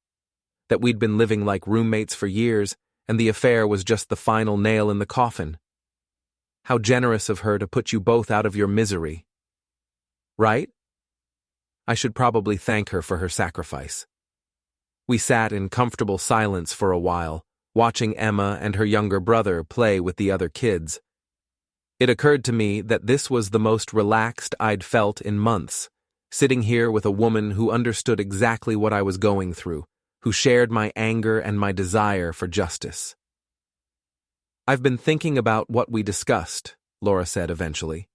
That we'd been living like roommates for years, and the affair was just the final nail in the coffin. How generous of her to put you both out of your misery. Right? I should probably thank her for her sacrifice. We sat in comfortable silence for a while, watching Emma and her younger brother play with the other kids. It occurred to me that this was the most relaxed I'd felt in months, sitting here with a woman who understood exactly what I was going through, who shared my anger and my desire for justice. I've been thinking about what we discussed, Laura said eventually,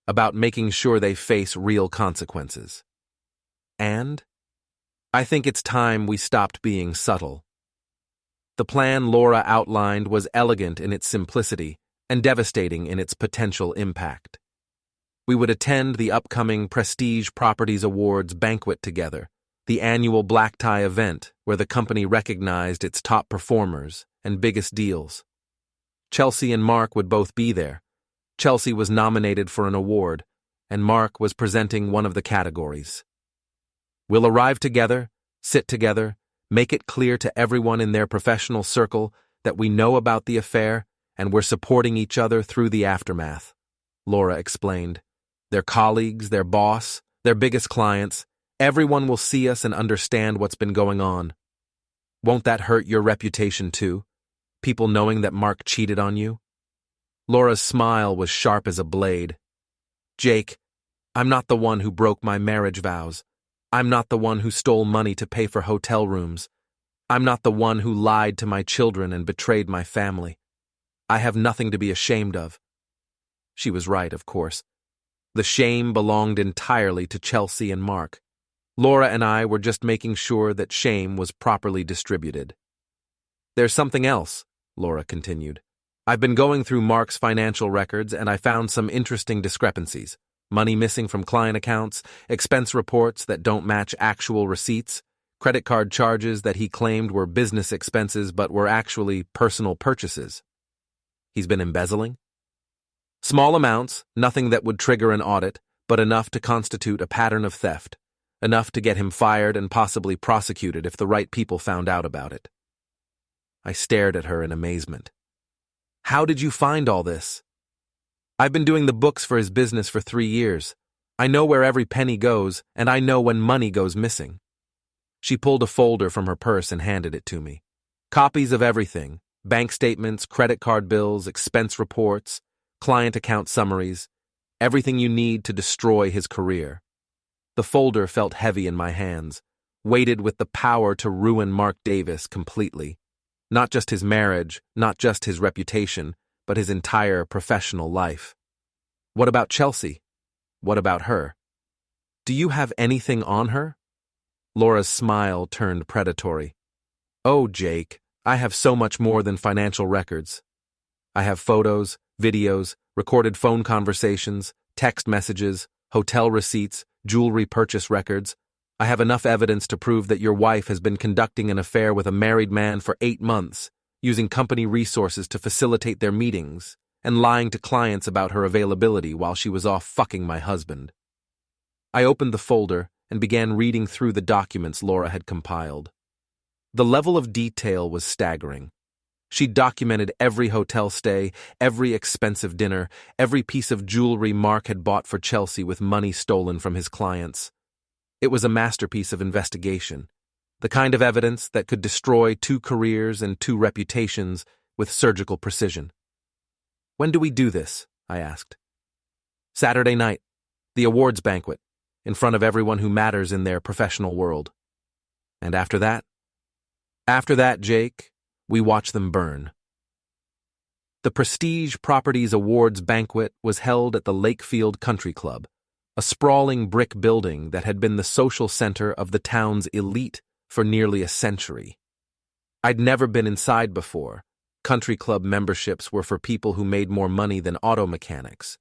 about making sure they face real consequences. And I think it's time we stopped being subtle. The plan Laura outlined was elegant in its simplicity and devastating in its potential impact. We would attend the upcoming Prestige Properties Awards banquet together, the annual black tie event where the company recognized its top performers and biggest deals. Chelsea and Mark would both be there. Chelsea was nominated for an award, and Mark was presenting one of the categories. We'll arrive together, sit together, make it clear to everyone in their professional circle that we know about the affair and we're supporting each other through the aftermath, Laura explained. Their colleagues, their boss, their biggest clients, everyone will see us and understand what's been going on. Won't that hurt your reputation too? People knowing that Mark cheated on you? Laura's smile was sharp as a blade. Jake, I'm not the one who broke my marriage vows. I'm not the one who stole money to pay for hotel rooms. I'm not the one who lied to my children and betrayed my family. I have nothing to be ashamed of. She was right, of course. The shame belonged entirely to Chelsea and Mark. Laura and I were just making sure that shame was properly distributed. There's something else, Laura continued. I've been going through Mark's financial records and I found some interesting discrepancies. Money missing from client accounts, expense reports that don't match actual receipts, credit card charges that he claimed were business expenses but were actually personal purchases. He's been embezzling? Small amounts, nothing that would trigger an audit, but enough to constitute a pattern of theft, enough to get him fired and possibly prosecuted if the right people found out about it. I stared at her in amazement. How did you find all this? I've been doing the books for his business for 3 years. I know where every penny goes, and I know when money goes missing. She pulled a folder from her purse and handed it to me. Copies of everything. Bank statements, credit card bills, expense reports, client account summaries, everything you need to destroy his career. The folder felt heavy in my hands, weighted with the power to ruin Mark Davis completely. Not just his marriage, not just his reputation, but his entire professional life. What about Chelsea? What about her? Do you have anything on her? Laura's smile turned predatory. Oh, Jake, I have so much more than financial records. I have photos, videos, recorded phone conversations, text messages, hotel receipts, jewelry purchase records. I have enough evidence to prove that your wife has been conducting an affair with a married man for 8 months, using company resources to facilitate their meetings, and lying to clients about her availability while she was off fucking my husband. I opened the folder and began reading through the documents Laura had compiled. The level of detail was staggering. She documented every hotel stay, every expensive dinner, every piece of jewelry Mark had bought for Chelsea with money stolen from his clients. It was a masterpiece of investigation, the kind of evidence that could destroy 2 careers and 2 reputations with surgical precision. When do we do this? I asked. Saturday night, the awards banquet, in front of everyone who matters in their professional world. And after that? After that, Jake, we watch them burn. The Prestige Properties Awards banquet was held at the Lakefield Country Club, a sprawling brick building that had been the social center of the town's elite for nearly a century. I'd never been inside before. Country club memberships were for people who made more money than auto mechanics.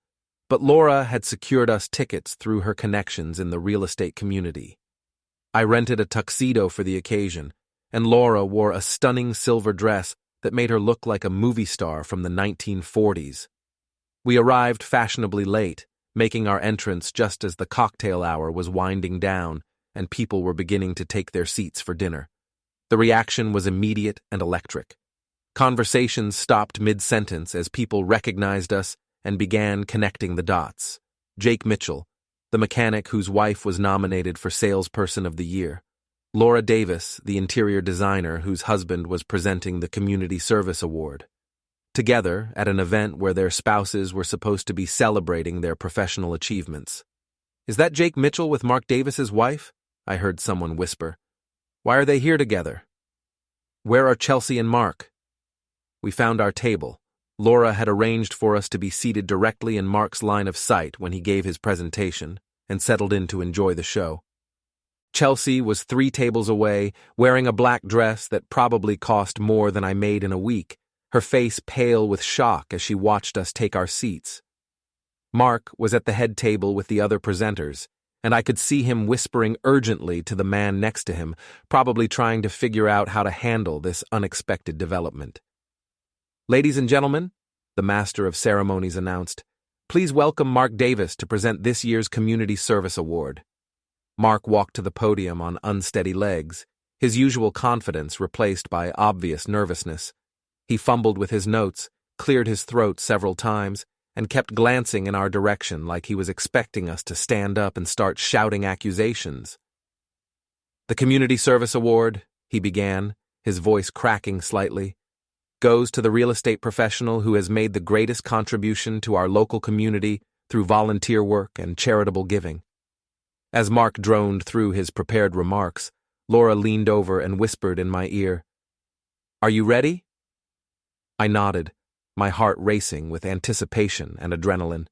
But Laura had secured us tickets through her connections in the real estate community. I rented a tuxedo for the occasion, and Laura wore a stunning silver dress that made her look like a movie star from the 1940s. We arrived fashionably late, making our entrance just as the cocktail hour was winding down and people were beginning to take their seats for dinner. The reaction was immediate and electric. Conversations stopped mid-sentence as people recognized us and began connecting the dots. Jake Mitchell, the mechanic whose wife was nominated for Salesperson of the Year. Laura Davis, the interior designer whose husband was presenting the Community Service Award. Together at an event where their spouses were supposed to be celebrating their professional achievements. Is that Jake Mitchell with Mark Davis's wife? I heard someone whisper. Why are they here together? Where are Chelsea and Mark? We found our table. Laura had arranged for us to be seated directly in Mark's line of sight when he gave his presentation and settled in to enjoy the show. Chelsea was 3 tables away, wearing a black dress that probably cost more than I made in a week, her face pale with shock as she watched us take our seats. Mark was at the head table with the other presenters, and I could see him whispering urgently to the man next to him, probably trying to figure out how to handle this unexpected development. Ladies and gentlemen, the Master of Ceremonies announced, please welcome Mark Davis to present this year's Community Service Award. Mark walked to the podium on unsteady legs, his usual confidence replaced by obvious nervousness. He fumbled with his notes, cleared his throat several times, and kept glancing in our direction like he was expecting us to stand up and start shouting accusations. The Community Service Award, he began, his voice cracking slightly, goes to the real estate professional who has made the greatest contribution to our local community through volunteer work and charitable giving. As Mark droned through his prepared remarks, Laura leaned over and whispered in my ear, "Are you ready?" I nodded, my heart racing with anticipation and adrenaline.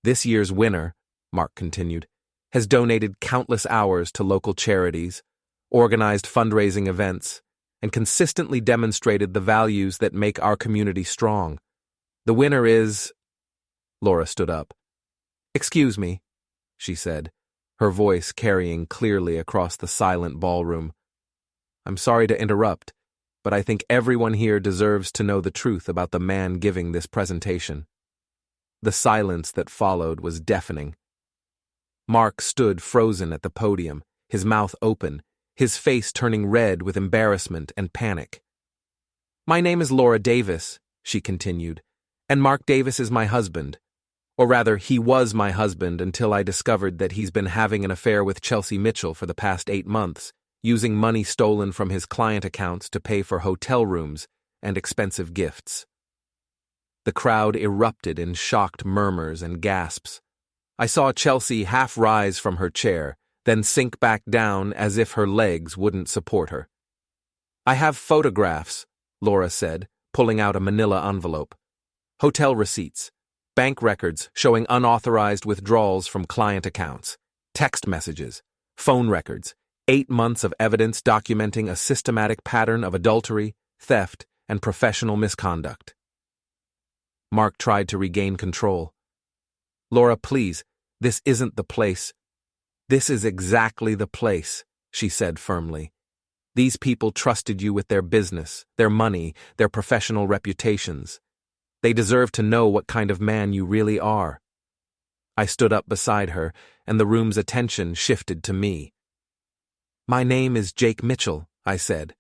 This year's winner, Mark continued, has donated countless hours to local charities, organized fundraising events, and consistently demonstrated the values that make our community strong. The winner is... Laura stood up. "Excuse me," she said, her voice carrying clearly across the silent ballroom. "I'm sorry to interrupt, but I think everyone here deserves to know the truth about the man giving this presentation." The silence that followed was deafening. Mark stood frozen at the podium, his mouth open, his face turning red with embarrassment and panic. "My name is Laura Davis," she continued, "and Mark Davis is my husband. Or rather, he was my husband until I discovered that he's been having an affair with Chelsea Mitchell for the past 8 months, using money stolen from his client accounts to pay for hotel rooms and expensive gifts." The crowd erupted in shocked murmurs and gasps. I saw Chelsea half rise from her chair, then sink back down as if her legs wouldn't support her. "I have photographs," Laura said, pulling out a manila envelope. "Hotel receipts, bank records showing unauthorized withdrawals from client accounts, text messages, phone records, 8 months of evidence documenting a systematic pattern of adultery, theft, and professional misconduct." Mark tried to regain control. "Laura, please, this isn't the place." "This is exactly the place," she said firmly. "These people trusted you with their business, their money, their professional reputations. They deserve to know what kind of man you really are." I stood up beside her, and the room's attention shifted to me. "My name is Jake Mitchell," I said.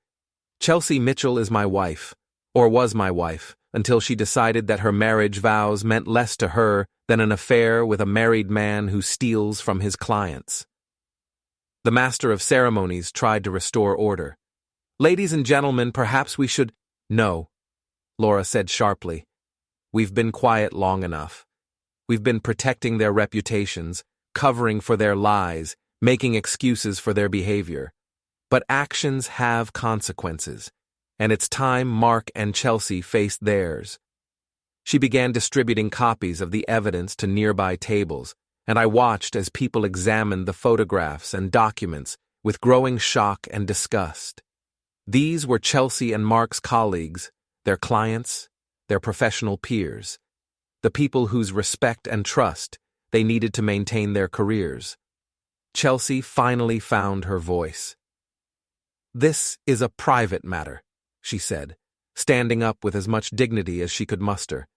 "Chelsea Mitchell is my wife, or was my wife, until she decided that her marriage vows meant less to her than an affair with a married man who steals from his clients." The master of ceremonies tried to restore order. "Ladies and gentlemen, perhaps we should—" "No," Laura said sharply. "We've been quiet long enough. We've been protecting their reputations, covering for their lies, making excuses for their behavior. But actions have consequences, and it's time Mark and Chelsea faced theirs." She began distributing copies of the evidence to nearby tables, and I watched as people examined the photographs and documents with growing shock and disgust. These were Chelsea and Mark's colleagues, their clients, their professional peers, the people whose respect and trust they needed to maintain their careers. Chelsea finally found her voice. "This is a private matter," she said, standing up with as much dignity as she could muster.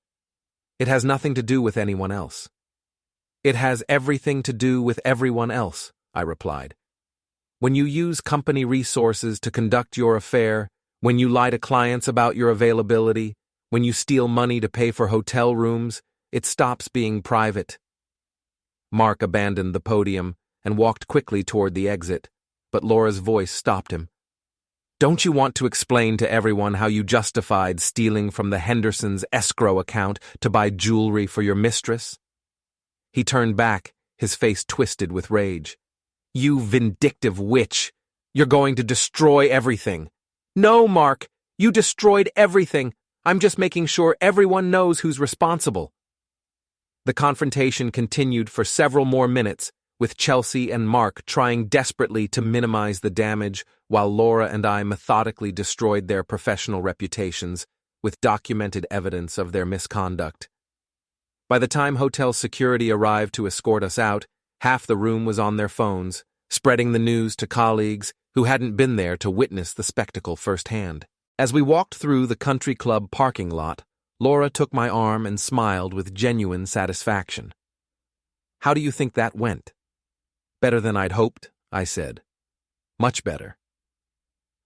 "It has nothing to do with anyone else." "It has everything to do with everyone else," I replied. "When you use company resources to conduct your affair, when you lie to clients about your availability, when you steal money to pay for hotel rooms, it stops being private." Mark abandoned the podium and walked quickly toward the exit, but Laura's voice stopped him. "Don't you want to explain to everyone how you justified stealing from the Hendersons' escrow account to buy jewelry for your mistress?" He turned back, his face twisted with rage. "You vindictive witch! You're going to destroy everything." "No, Mark, you destroyed everything. I'm just making sure everyone knows who's responsible." The confrontation continued for several more minutes, with Chelsea and Mark trying desperately to minimize the damage, while Laura and I methodically destroyed their professional reputations with documented evidence of their misconduct. By the time hotel security arrived to escort us out, half the room was on their phones, spreading the news to colleagues who hadn't been there to witness the spectacle firsthand. As we walked through the country club parking lot, Laura took my arm and smiled with genuine satisfaction. "How do you think that went?" "Better than I'd hoped," I said. "Much better."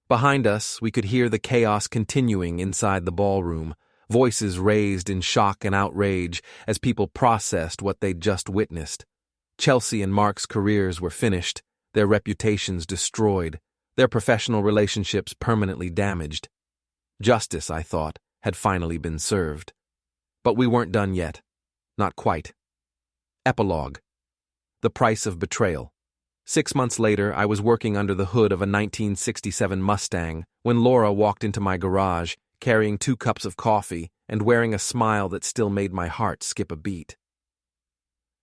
Behind us, we could hear the chaos continuing inside the ballroom, voices raised in shock and outrage as people processed what they'd just witnessed. Chelsea and Mark's careers were finished, their reputations destroyed, their professional relationships permanently damaged. Justice, I thought, had finally been served. But we weren't done yet. Not quite. Epilogue. The price of betrayal. 6 months later, I was working under the hood of a 1967 Mustang when Laura walked into my garage, carrying 2 cups of coffee and wearing a smile that still made my heart skip a beat.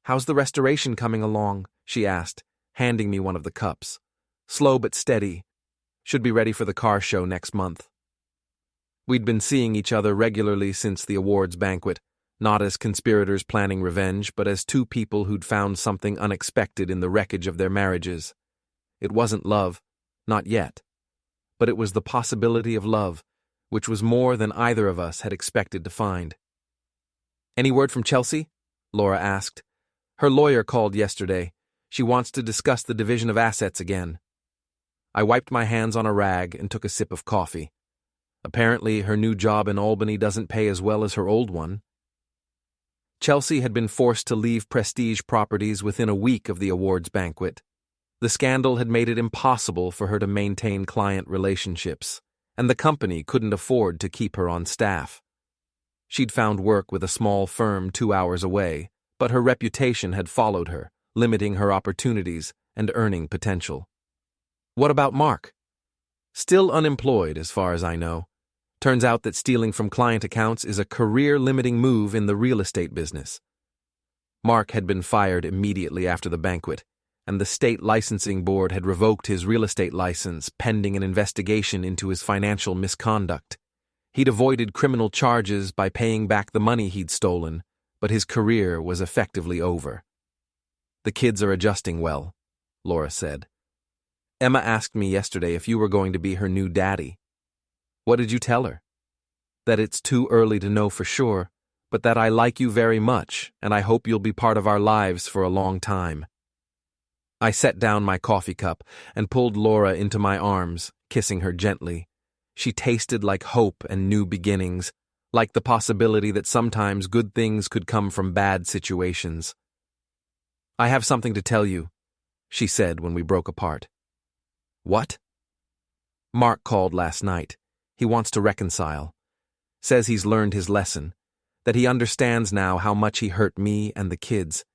"How's the restoration coming along?" she asked, handing me one of the cups. "Slow but steady. Should be ready for the car show next month." We'd been seeing each other regularly since the awards banquet, not as conspirators planning revenge, but as 2 people who'd found something unexpected in the wreckage of their marriages. It wasn't love, not yet, but it was the possibility of love, which was more than either of us had expected to find. "Any word from Chelsea?" Laura asked. "Her lawyer called yesterday. She wants to discuss the division of assets again." I wiped my hands on a rag and took a sip of coffee. Apparently, her new job in Albany doesn't pay as well as her old one. Chelsea had been forced to leave Prestige Properties within a week of the awards banquet. The scandal had made it impossible for her to maintain client relationships, and the company couldn't afford to keep her on staff. She'd found work with a small firm 2 hours away, but her reputation had followed her, limiting her opportunities and earning potential. What about Mark? Still unemployed, as far as I know. Turns out that stealing from client accounts is a career-limiting move in the real estate business. Mark had been fired immediately after the banquet, and the state licensing board had revoked his real estate license pending an investigation into his financial misconduct. He'd avoided criminal charges by paying back the money he'd stolen, but his career was effectively over. The kids are adjusting well, Laura said. Emma asked me yesterday if you were going to be her new daddy. What did you tell her? That it's too early to know for sure, but that I like you very much, and I hope you'll be part of our lives for a long time. I set down my coffee cup and pulled Laura into my arms, kissing her gently. She tasted like hope and new beginnings, like the possibility that sometimes good things could come from bad situations. I have something to tell you, she said when we broke apart. What? Mark called last night. He wants to reconcile. Says he's learned his lesson, that he understands now how much he hurt me and the kids.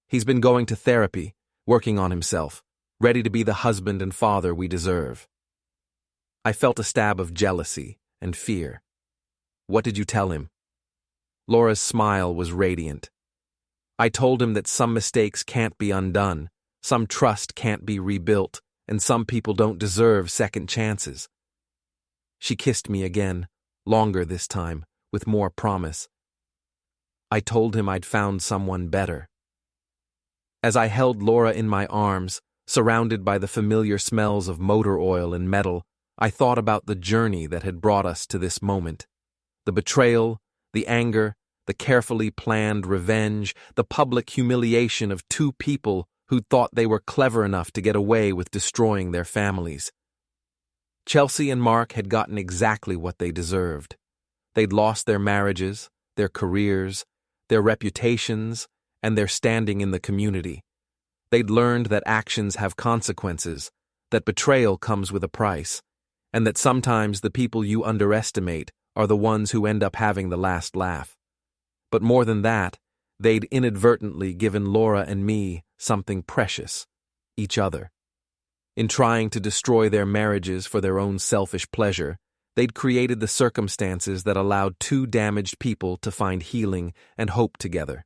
He's been going to therapy, working on himself, ready to be the husband and father we deserve. I felt a stab of jealousy and fear. What did you tell him? Laura's smile was radiant. I told him that some mistakes can't be undone, some trust can't be rebuilt, and some people don't deserve second chances. She kissed me again, longer this time, with more promise. I told him I'd found someone better. As I held Laura in my arms, surrounded by the familiar smells of motor oil and metal, I thought about the journey that had brought us to this moment. The betrayal, the anger, the carefully planned revenge, the public humiliation of two people who thought they were clever enough to get away with destroying their families. Chelsea and Mark had gotten exactly what they deserved. They'd lost their marriages, their careers, their reputations, and their standing in the community. They'd learned that actions have consequences, that betrayal comes with a price, and that sometimes the people you underestimate are the ones who end up having the last laugh. But more than that, they'd inadvertently given Laura and me something precious, each other. In trying to destroy their marriages for their own selfish pleasure, they'd created the circumstances that allowed two damaged people to find healing and hope together.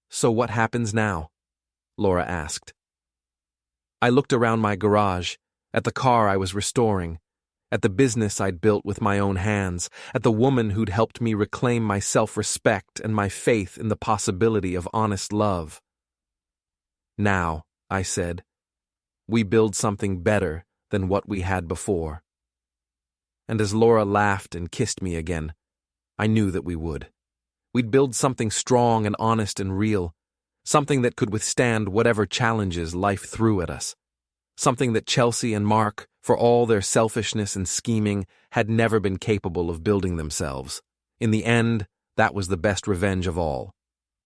So what happens now? Laura asked. I looked around my garage, at the car I was restoring, at the business I'd built with my own hands, at the woman who'd helped me reclaim my self-respect and my faith in the possibility of honest love. Now, I said, we build something better than what we had before. And as Laura laughed and kissed me again, I knew that we would. We'd build something strong and honest and real, something that could withstand whatever challenges life threw at us, something that Chelsea and Mark, for all their selfishness and scheming, had never been capable of building themselves. In the end, that was the best revenge of all.